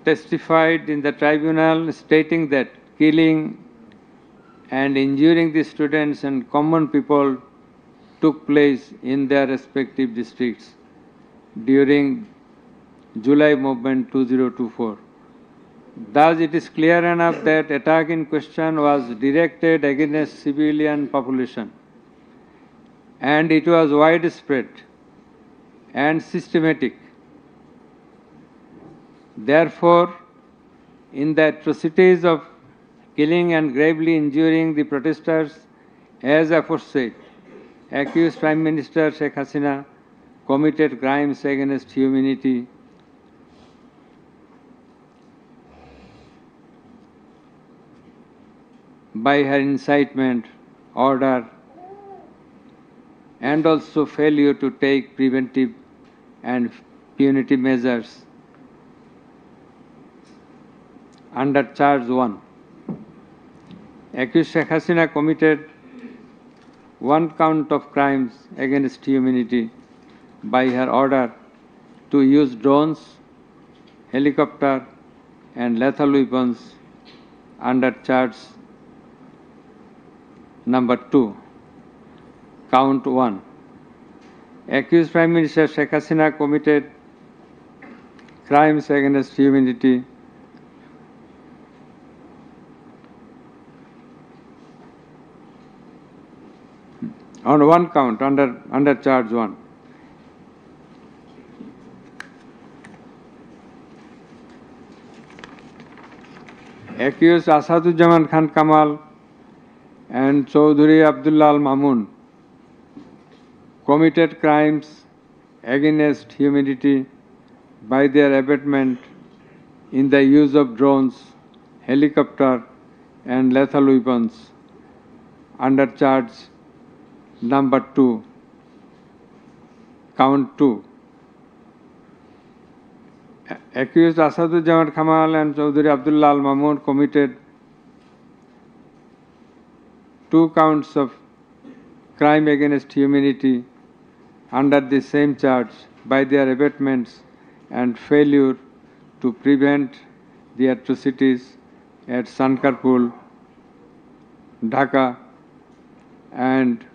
testified in the tribunal stating that killing and injuring the students and common people took place in their respective districts during July movement 2024. Thus, it is clear enough that attack in question was directed against civilian population, and it was widespread and systematic. Therefore, in the atrocities of killing and gravely injuring the protesters, as aforesaid, accused Prime Minister Sheikh Hasina committed crimes against humanity by her incitement, order, and also failure to take preventive and punitive measures. Under charge 1, accused Sheikh Hasina committed 1 count of crimes against humanity by her order to use drones, helicopter, and lethal weapons under charge number 2. Count 1. Accused Prime Minister Sheikh Hasina committed crimes against humanity on one count under charge 1. Accused Asadujaman Khan Kamal and Chaudhuri Abdullah Al Mamun committed crimes against humanity by their abatement in the use of drones, helicopter and lethal weapons under charge number 2, count 2. Accused Asadujaman Kamal and Chaudhuri Abdullah Al Mamun committed 2 counts of crime against humanity under the same charge by their abatements and failure to prevent the atrocities at Sankarpur, Dhaka, and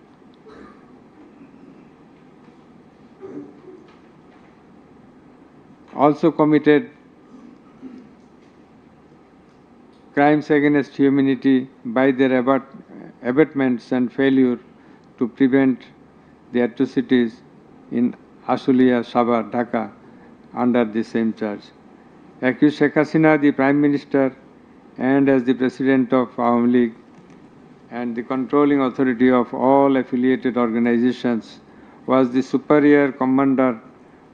also committed crimes against humanity by their abatements and failure to prevent the atrocities in Ashulia, Sabha, Dhaka under the same charge. Accused Sheikh Hasina, the Prime Minister and as the President of Awami League and the controlling authority of all affiliated organizations, was the superior commander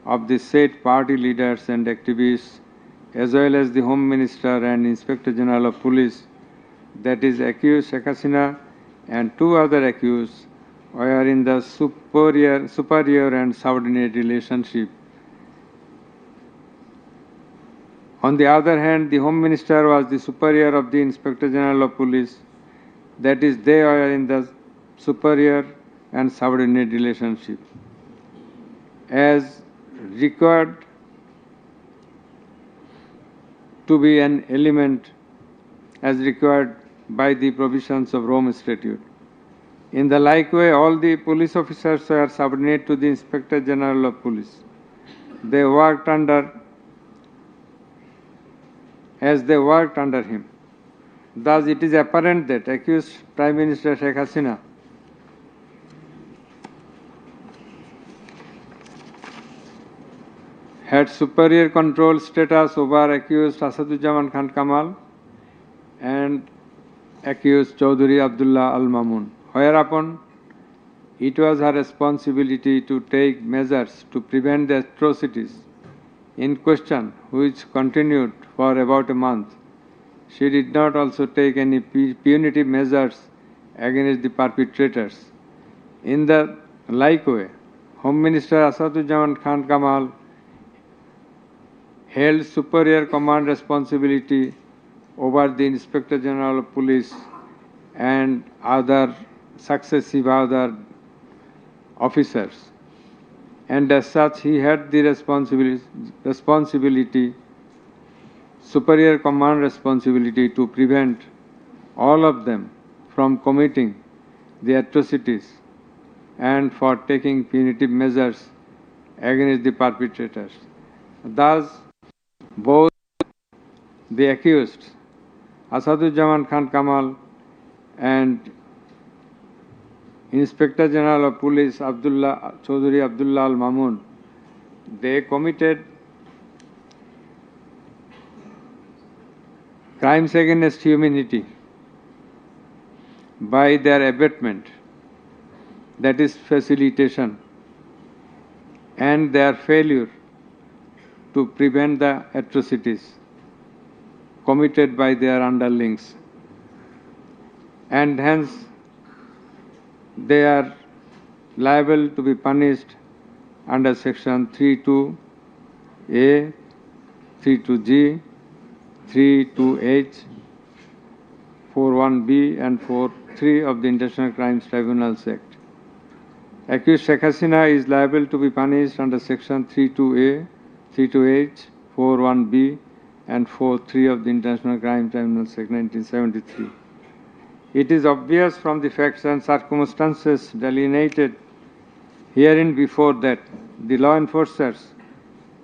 of the said party leaders and activists, as well as the Home Minister and Inspector General of Police, that is accused Sheikh Hasina and 2 other accused were in the superior and subordinate relationship. On the other hand, the Home Minister was the superior of the Inspector General of Police, that is, they were in the superior and subordinate relationship. As required to be an element as required by the provisions of Rome Statute. In the like way, all the police officers were subordinate to the Inspector General of Police. They worked under him. Thus, it is apparent that accused Prime Minister Sheikh Hasina had superior control status over accused Asadujaman Khan Kamal and accused Chaudhuri Abdullah Al Mamun, whereupon it was her responsibility to take measures to prevent the atrocities in question, which continued for about a month. She did not also take any punitive measures against the perpetrators. In the like way, Home Minister Asadujaman Khan Kamal held superior command responsibility over the Inspector General of Police and successive other officers, and as such he had the superior command responsibility to prevent all of them from committing the atrocities and for taking punitive measures against the perpetrators. Thus, both the accused, Asadujaman Khan Kamal and Inspector General of Police Chaudhuri Abdullah Al Mamun, they committed crimes against humanity by their abatement, that is facilitation, and their failure to prevent the atrocities committed by their underlings, and hence they are liable to be punished under section 32A, 32G, 32H, 41B and 43 of the International Crimes Tribunals Act. Accused Sheikh Hasina is liable to be punished under section 32A, 32H, 41B and 4.3 of the International Crime Tribunal Act 1973. It is obvious from the facts and circumstances delineated herein before that the law enforcers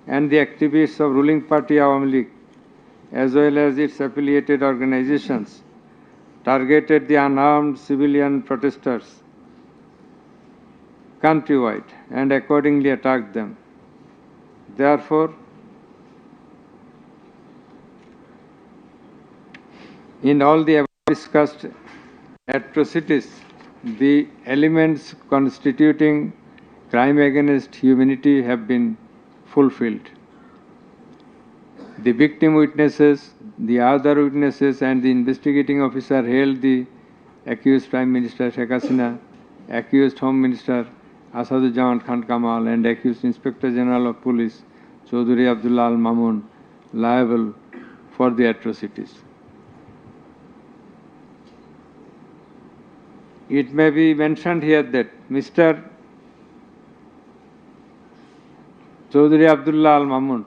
and the activists of ruling party Awami League, as well as its affiliated organizations, targeted the unarmed civilian protesters countrywide and accordingly attacked them. Therefore, in all the above discussed atrocities, the elements constituting crime against humanity have been fulfilled. The victim witnesses, the other witnesses, and the investigating officer held the accused Prime Minister Sheikh Hasina, accused Home Minister Asadujaman Khan Kamal, and accused Inspector General of Police Chaudhry Abdullah Al Mamun liable for the atrocities. It may be mentioned here that Mr. Chaudhry Abdullah Al Mamun,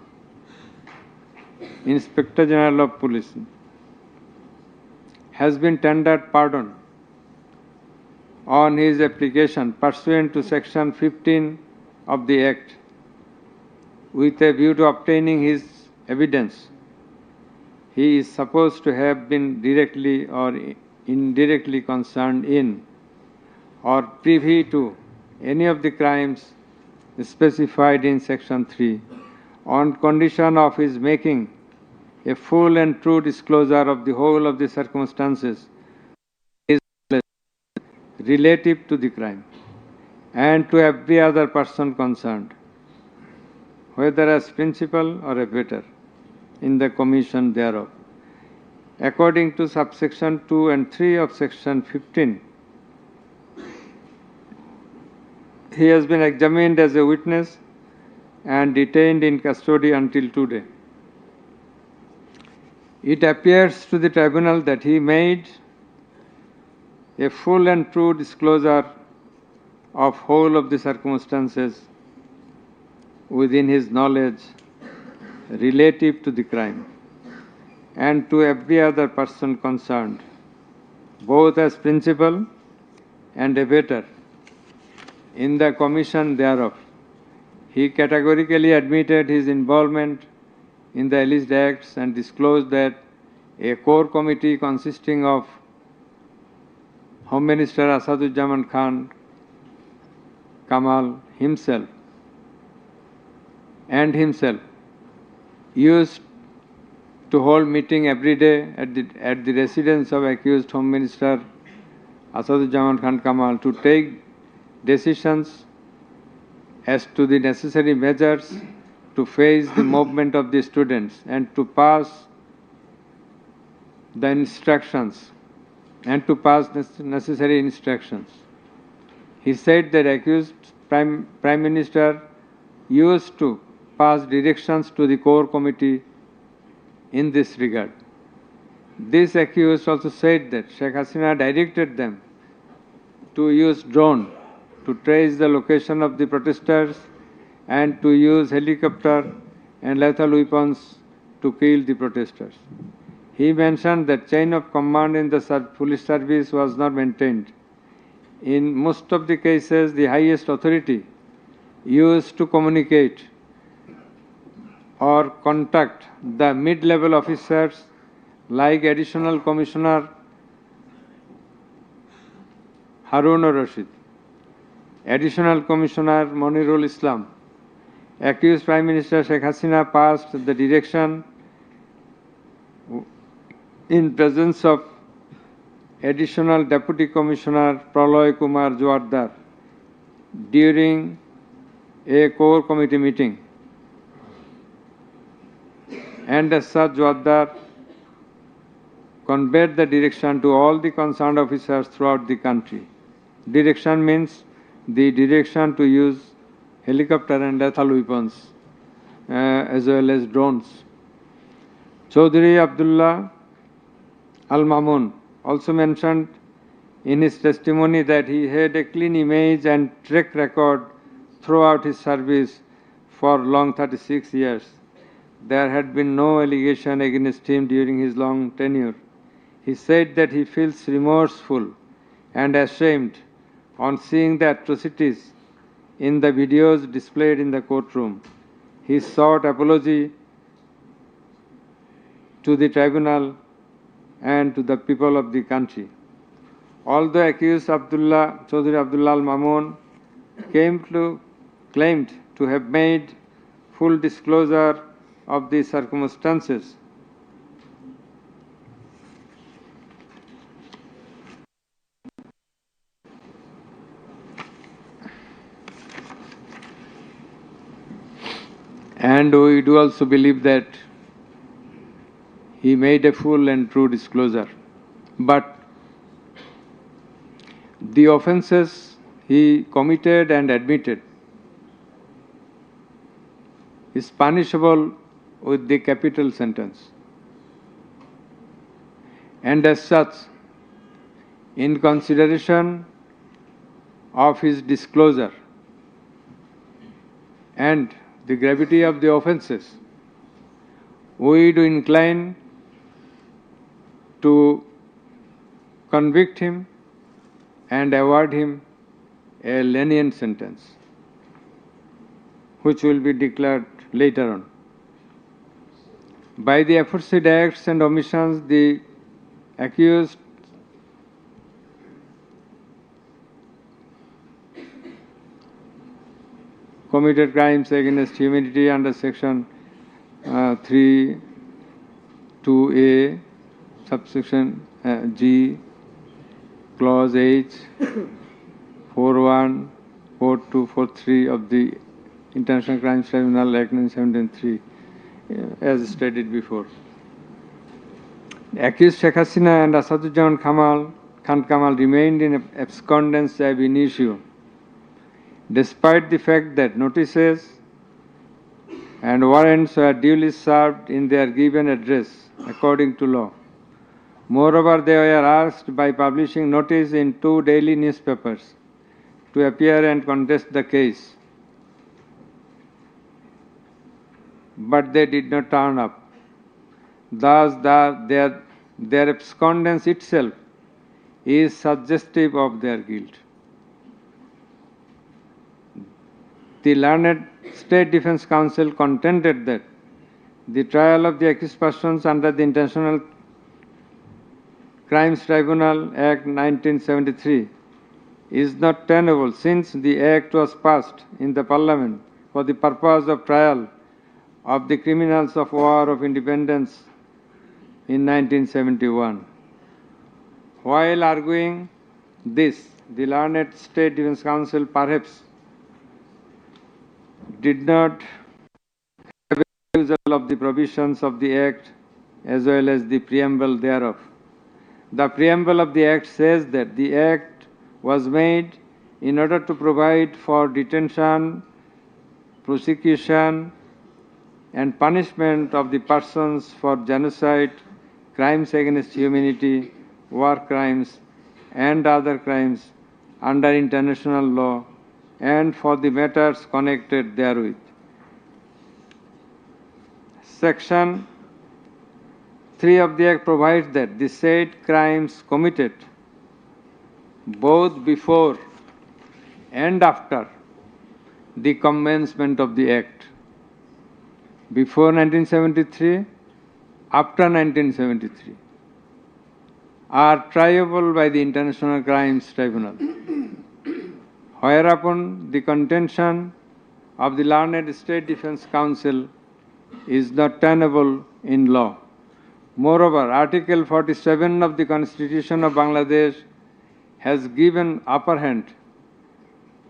Inspector General of Police, has been tendered pardon on his application pursuant to Section 15 of the Act with a view to obtaining his evidence. He is supposed to have been directly or indirectly concerned in or privy to any of the crimes specified in Section 3 on condition of his making a full and true disclosure of the whole of the circumstances relative to the crime and to every other person concerned, whether as principal or abettor in the commission thereof. According to subsection 2 and 3 of Section 15, he has been examined as a witness and detained in custody until today. It appears to the tribunal that he made a full and true disclosure of whole of the circumstances within his knowledge relative to the crime and to every other person concerned, both as principal and abettor in the commission thereof. He categorically admitted his involvement in the alleged acts and disclosed that a core committee consisting of Home Minister Asadujaman Khan Kamal himself used to hold meeting every day at the residence of accused Home Minister Asadujaman Khan Kamal to take decisions as to the necessary measures to face the movement of the students and to pass the instructions and to pass necessary instructions. He said that accused Prime Minister used to pass directions to the core committee in this regard. This accused also said that Sheikh Hasina directed them to use drone to trace the location of the protesters and to use helicopter and lethal weapons to kill the protesters. He mentioned that chain of command in the police service was not maintained. In most of the cases, the highest authority used to communicate or contact the mid-level officers like Additional Commissioner Harun Rashid, Additional Commissioner Monirul Islam. Accused Prime Minister Sheikh Hasina passed the direction in presence of Additional Deputy Commissioner Praloy Kumar Joardar during a core committee meeting. And as such, Joardar conveyed the direction to all the concerned officers throughout the country. Direction means the direction to use helicopter and lethal weapons as well as drones. Chaudhry Abdullah Al Mamun also mentioned in his testimony that he had a clean image and track record throughout his service for long 36 years. there had been no allegation against him during his long tenure. He said that he feels remorseful and ashamed on seeing the atrocities in the videos displayed in the courtroom. He sought apology to the tribunal and to the people of the country. Although accused Chaudhry Abdullah Al Mamun claimed to have made full disclosure of the circumstances, and we do also believe that he made a full and true disclosure. But the offences he committed and admitted is punishable with the capital sentence. And as such, in consideration of his disclosure and the gravity of the offences, we do incline to convict him and award him a lenient sentence, which will be declared later on. By the aforesaid acts and omissions, the accused committed crimes against humanity under Section 3, 2A, subsection G, Clause H, 41, 42, 43 of the International Crimes Tribunal Act 1973, as stated before. Accused Sheikh Hasina and Asaduজ্জামান Khan Kamal remained in abscondence ab initio, despite the fact that notices and warrants were duly served in their given address according to law. Moreover, they were asked by publishing notice in 2 daily newspapers to appear and contest the case, but they did not turn up. Thus, their abscondence itself is suggestive of their guilt. The learned State Defence Counsel contended that the trial of the accused persons under the International Crimes Tribunal Act 1973 is not tenable, since the Act was passed in the Parliament for the purpose of trial of the criminals of War of Independence in 1971. While arguing this, the learned State Defence Counsel perhaps did not have a refusal of the provisions of the Act as well as the preamble thereof. The preamble of the Act says that the Act was made in order to provide for detention, prosecution, and punishment of the persons for genocide, crimes against humanity, war crimes, and other crimes under international law, and for the matters connected therewith. Section 3 of the Act provides that the said crimes committed both before and after the commencement of the Act, before 1973, after 1973, are triable by the International Crimes Tribunal, whereupon the contention of the learned State Defence Counsel is not tenable in law. Moreover, Article 47 of the Constitution of Bangladesh has given upper hand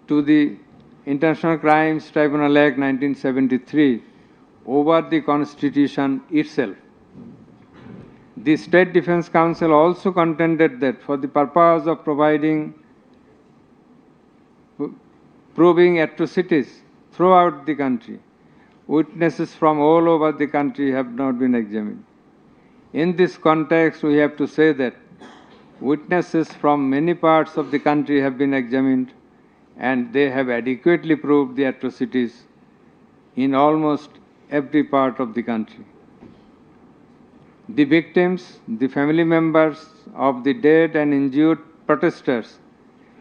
to the International Crimes Tribunal Act 1973 over the Constitution itself. The State Defence Counsel also contended that for the purpose of proving atrocities throughout the country, witnesses from all over the country have not been examined. In this context, we have to say that witnesses from many parts of the country have been examined, and they have adequately proved the atrocities in almost every part of the country. The victims, the family members of the dead and injured protesters,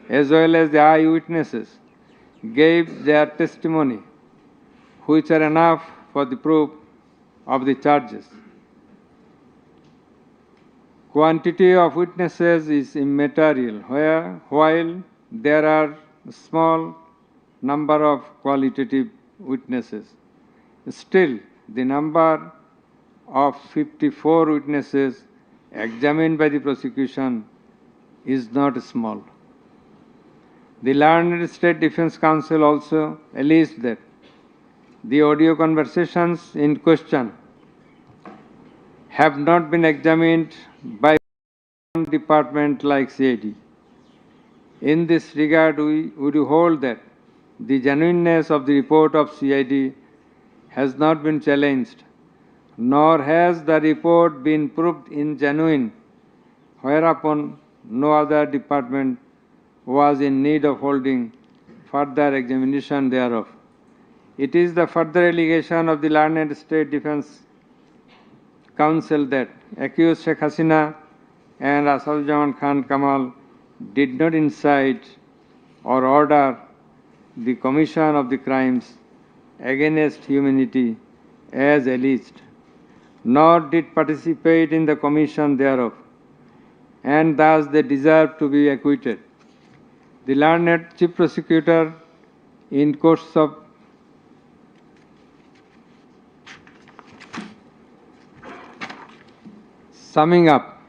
as well as the eyewitnesses, gave their testimony, which are enough for the proof of the charges. Quantity of witnesses is immaterial, while there are a small number of qualitative witnesses. Still, the number of 54 witnesses examined by the prosecution is not small. The learned State Defense Counsel also alleged that the audio conversations in question have not been examined by one department like CID. In this regard, we would hold that the genuineness of the report of CID has not been challenged, nor has the report been proved ingenuine, whereupon no other department was in need of holding further examination thereof. It is the further allegation of the learned State Defense Counsel that accused Sheikh Hasina and Asaduzzaman Khan Kamal did not incite or order the commission of the crimes against humanity as alleged, nor did participate in the commission thereof, and thus they deserve to be acquitted. The learned Chief Prosecutor, in course of summing up,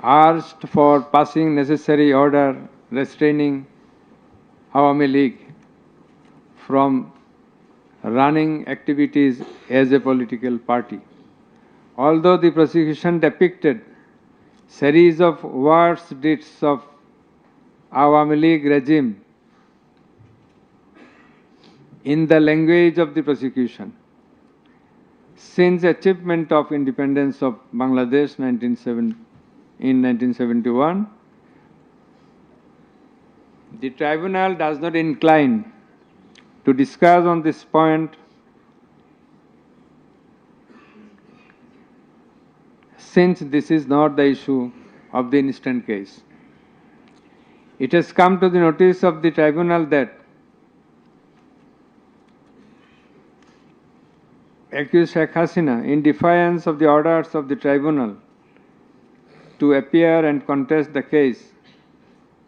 asked for passing necessary order restraining Awami League from running activities as a political party. Although the prosecution depicted series of worse deeds of Awami League regime in the language of the prosecution, since achievement of independence of Bangladesh in 1971, the tribunal does not incline to discuss on this point since this is not the issue of the instant case. It has come to the notice of the tribunal that accused Sheikh Hasina, in defiance of the orders of the tribunal to appear and contest the case,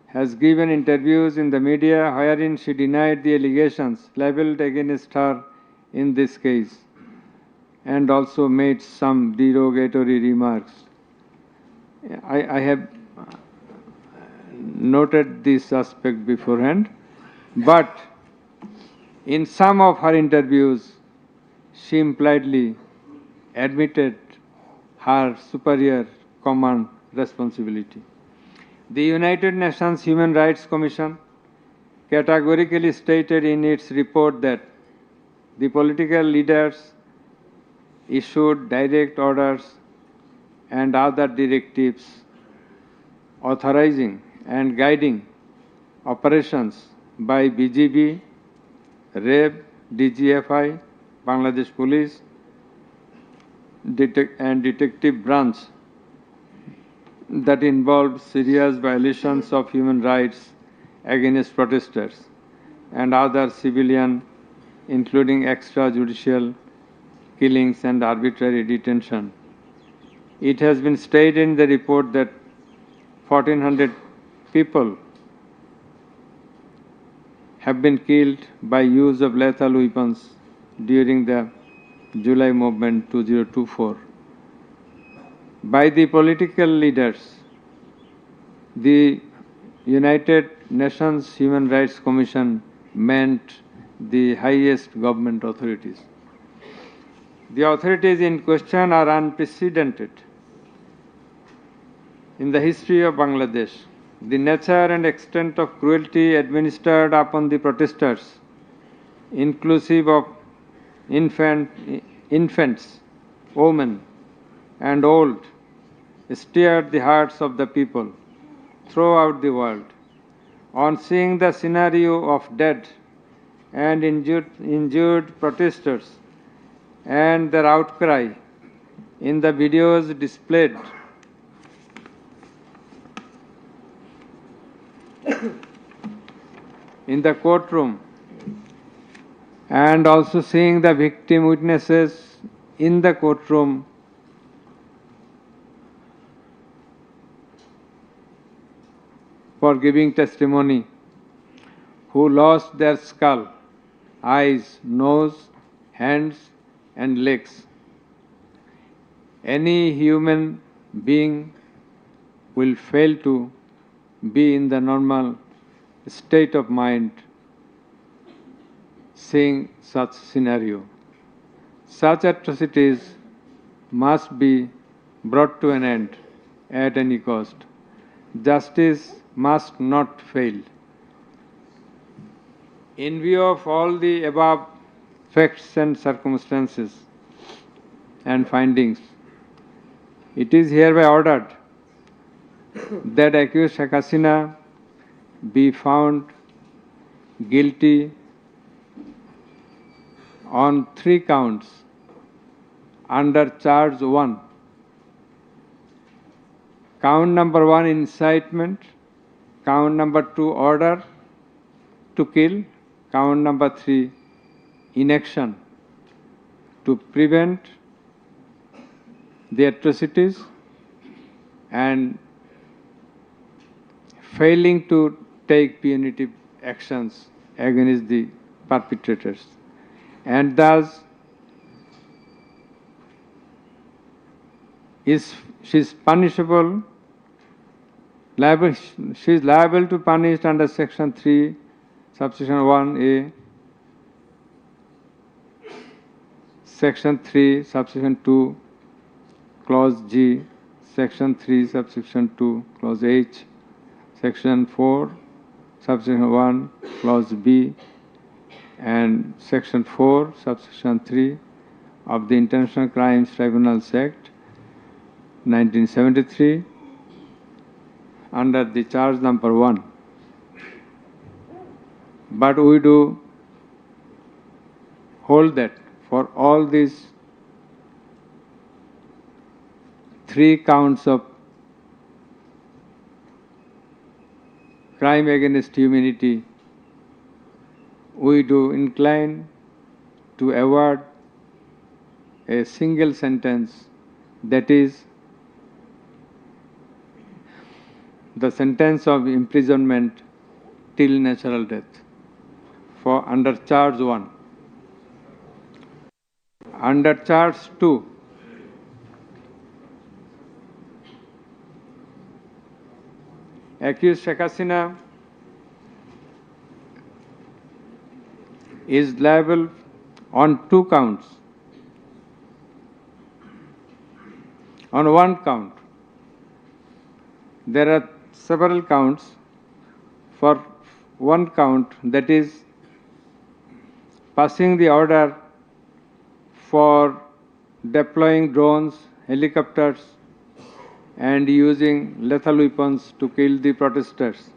has given interviews in the media wherein she denied the allegations labelled against her in this case and also made some derogatory remarks. I have noted this aspect beforehand, but in some of her interviews, she impliedly admitted her superior command responsibility. The United Nations Human Rights Commission categorically stated in its report that the political leaders issued direct orders and other directives authorizing and guiding operations by BGB, REB, DGFI, Bangladesh Police, and Detective Branch that involved serious violations of human rights against protesters and other civilian, including extrajudicial killings and arbitrary detention. It has been stated in the report that 1,400 people have been killed by use of lethal weapons during the July movement 2024. By the political leaders, the United Nations Human Rights Commission meant the highest government authorities. The authorities in question are unprecedented in the history of Bangladesh. The nature and extent of cruelty administered upon the protesters, inclusive of infants, women, and old, stirred the hearts of the people throughout the world. On seeing the scenario of dead and injured protesters and their outcry in the videos displayed in the courtroom, and also seeing the victim witnesses in the courtroom, for giving testimony, who lost their skull, eyes, nose, hands, and legs. Any human being will fail to be in the normal state of mind seeing such scenario. Such atrocities must be brought to an end at any cost. Justice must not fail. In view of all the above facts and circumstances and findings, it is hereby ordered that accused Sheikh Hasina be found guilty on 3 counts under charge 1. Count number 1, incitement. Count number 2, order to kill. Count number 3, inaction to prevent the atrocities and failing to take punitive actions against the perpetrators. And thus, she is punishable, she is liable to punish under section 3, subsection 1A, section 3, subsection 2, clause G, section 3, subsection 2, clause H, section 4, subsection 1, clause B, and section 4, subsection 3 of the International Crimes Tribunals Act 1973 under the charge number 1. But we do hold that for all these 3 counts of crime against humanity, we do incline to award a single sentence, that is the sentence of imprisonment till natural death for under charge 1. Under charge 2, accused Sheikh Hasina is liable on 2 counts. On 1 count, there are several counts. For 1 count, that is passing the order for deploying drones, helicopters, and using lethal weapons to kill the protesters.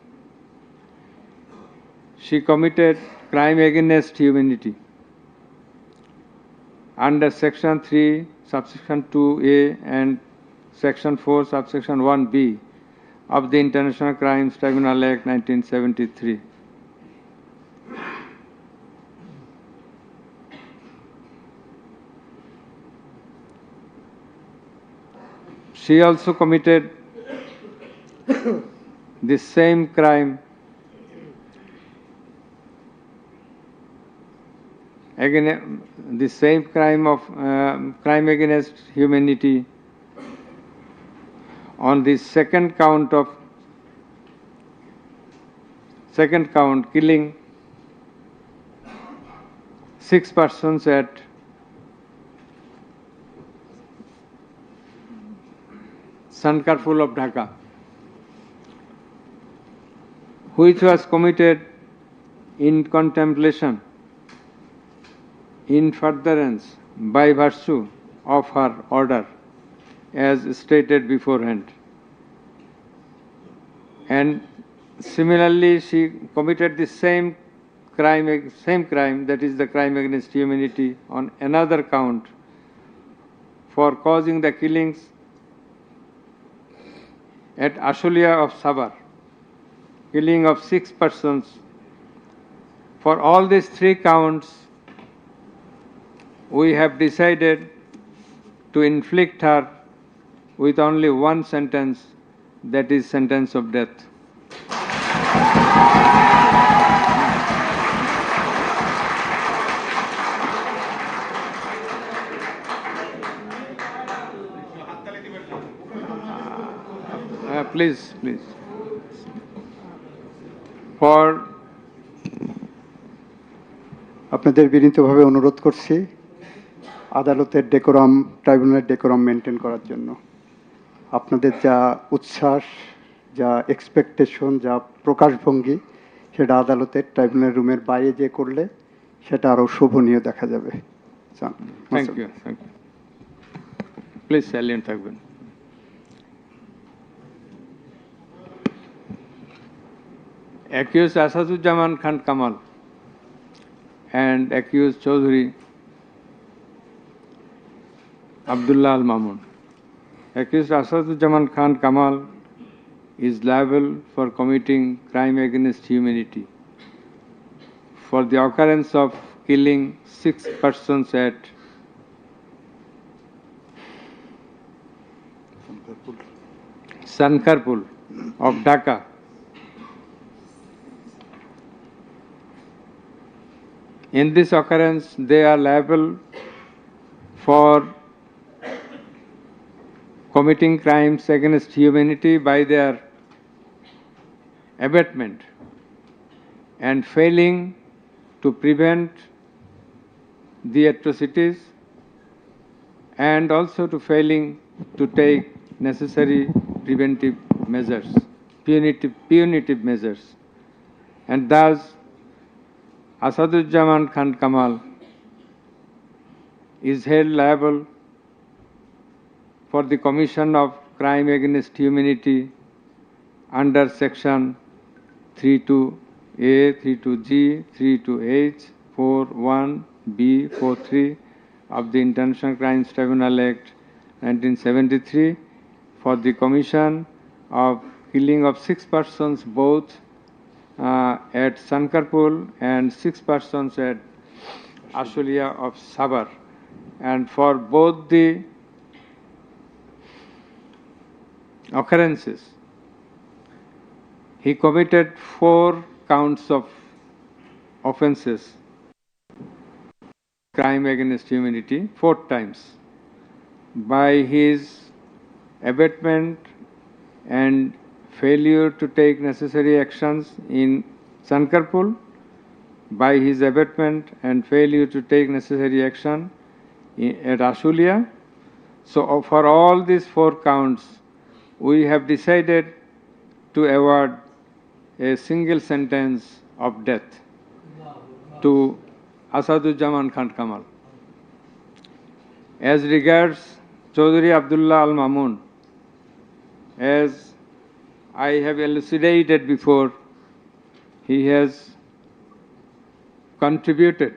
She committed crime against humanity under section 3, subsection 2A and section 4, subsection 1B of the International Crimes Tribunal Act 1973. She also committed the same crime crime against humanity on the second count, killing 6 persons at Khandakar of Dhaka, which was committed in contemplation, in furtherance, by virtue of her order, as stated beforehand. And Similarly, she committed the same crime, that is the crime against humanity, on another count for causing the killings at Ashulia of Sabar, killing of 6 persons. For all these 3 counts, we have decided to inflict her with only one sentence, that is sentence of death. Please. For আপনাদের বিনীতভাবে অনুরোধ করছি আদালতের decorum, ট্রাইব্যুনালের decorum maintain করার জন্য। আপনাদের যা উচ্ছ্বাস, যা এক্সপেকটেশন, যা প্রকাশভঙ্গি, সেটা আদালতের ট্রাইব্যুনাল রুমের বাইরে যে করলে সেটা আরও শোভনীয় দেখা যাবে। Thank you. প্লিজ সাইলেন্ট থাকবেন। Accused Asadujaman Khan Kamal and accused Chaudhry Abdullah Al Mamun. Accused Asadujaman Khan Kamal is liable for committing crime against humanity for the occurrence of killing 6 persons at Sankarpur of Dhaka. In this occurrence, they are liable for committing crimes against humanity by their abatement and failing to prevent the atrocities, and also to failing to take necessary preventive measures, punitive measures, and thus Asadujaman Khan Kamal is held liable for the commission of crime against humanity under section 32A, 32G, 32H, 41B, 43 of the International Crimes Tribunal Act 1973 for the commission of killing of 6 persons both at Sankarpur and 6 persons at Ashulia of Sabar, and for both the occurrences he committed 4 counts of offences, crime against humanity, 4 times, by his abatement and failure to take necessary actions in Sankarpur, by his abatement and failure to take necessary action at Ashulia. So for all these 4 counts, we have decided to award a single sentence of death to Asadujaman Khan Kamal. As regards Chaudhry Abdullah Al Mamun, as I have elucidated before, he has contributed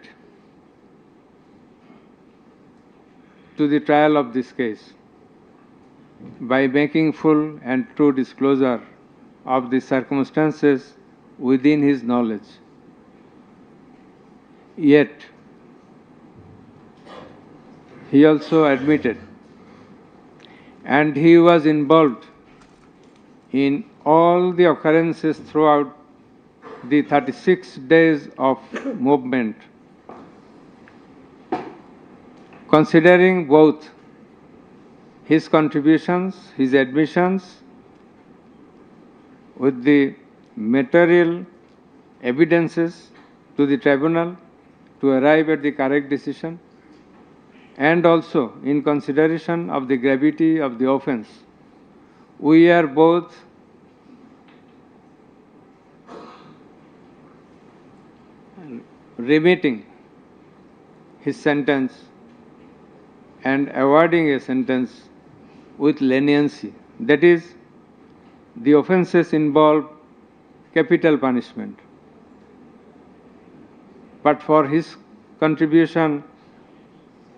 to the trial of this case by making full and true disclosure of the circumstances within his knowledge. Yet, he also admitted, and he was involved in all the occurrences throughout the 36 days of movement, considering both his contributions, his admissions, with the material evidences to the tribunal to arrive at the correct decision, and also in consideration of the gravity of the offense, we are both remitting his sentence and awarding a sentence with leniency. That is, the offences involved capital punishment. But for his contribution,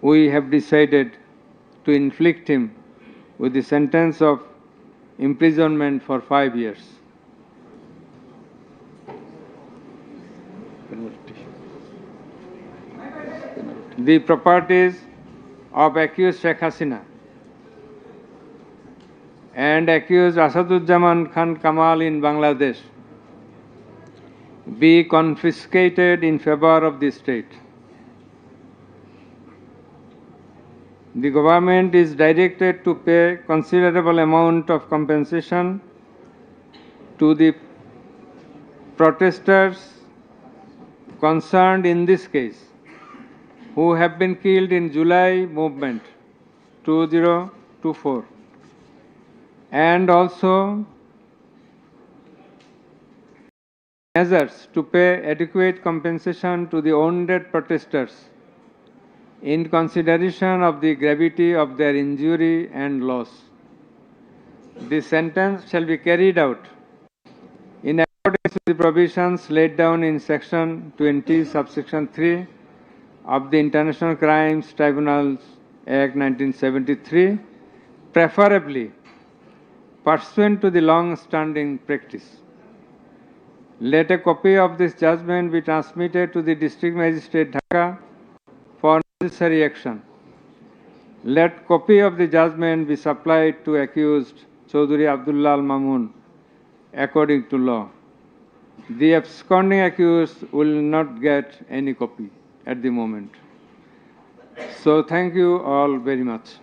we have decided to inflict him with the sentence of imprisonment for 5 years. The properties of accused Sheikh Hasina and accused Asaduzzaman Khan Kamal in Bangladesh be confiscated in favor of the state. The government is directed to pay considerable amount of compensation to the protesters concerned in this case, who have been killed in July movement 2024, and also measures to pay adequate compensation to the wounded protesters in consideration of the gravity of their injury and loss. The sentence shall be carried out in accordance with the provisions laid down in Section 20, subsection 3 of the International Crimes Tribunals Act 1973, preferably pursuant to the long-standing practice. Let a copy of this judgment be transmitted to the District Magistrate Dhaka for necessary action. Let copy of the judgment be supplied to accused Chaudhry Abdullah Al Mamun according to law. The absconding accused will not get any copy at the moment. So thank you all very much.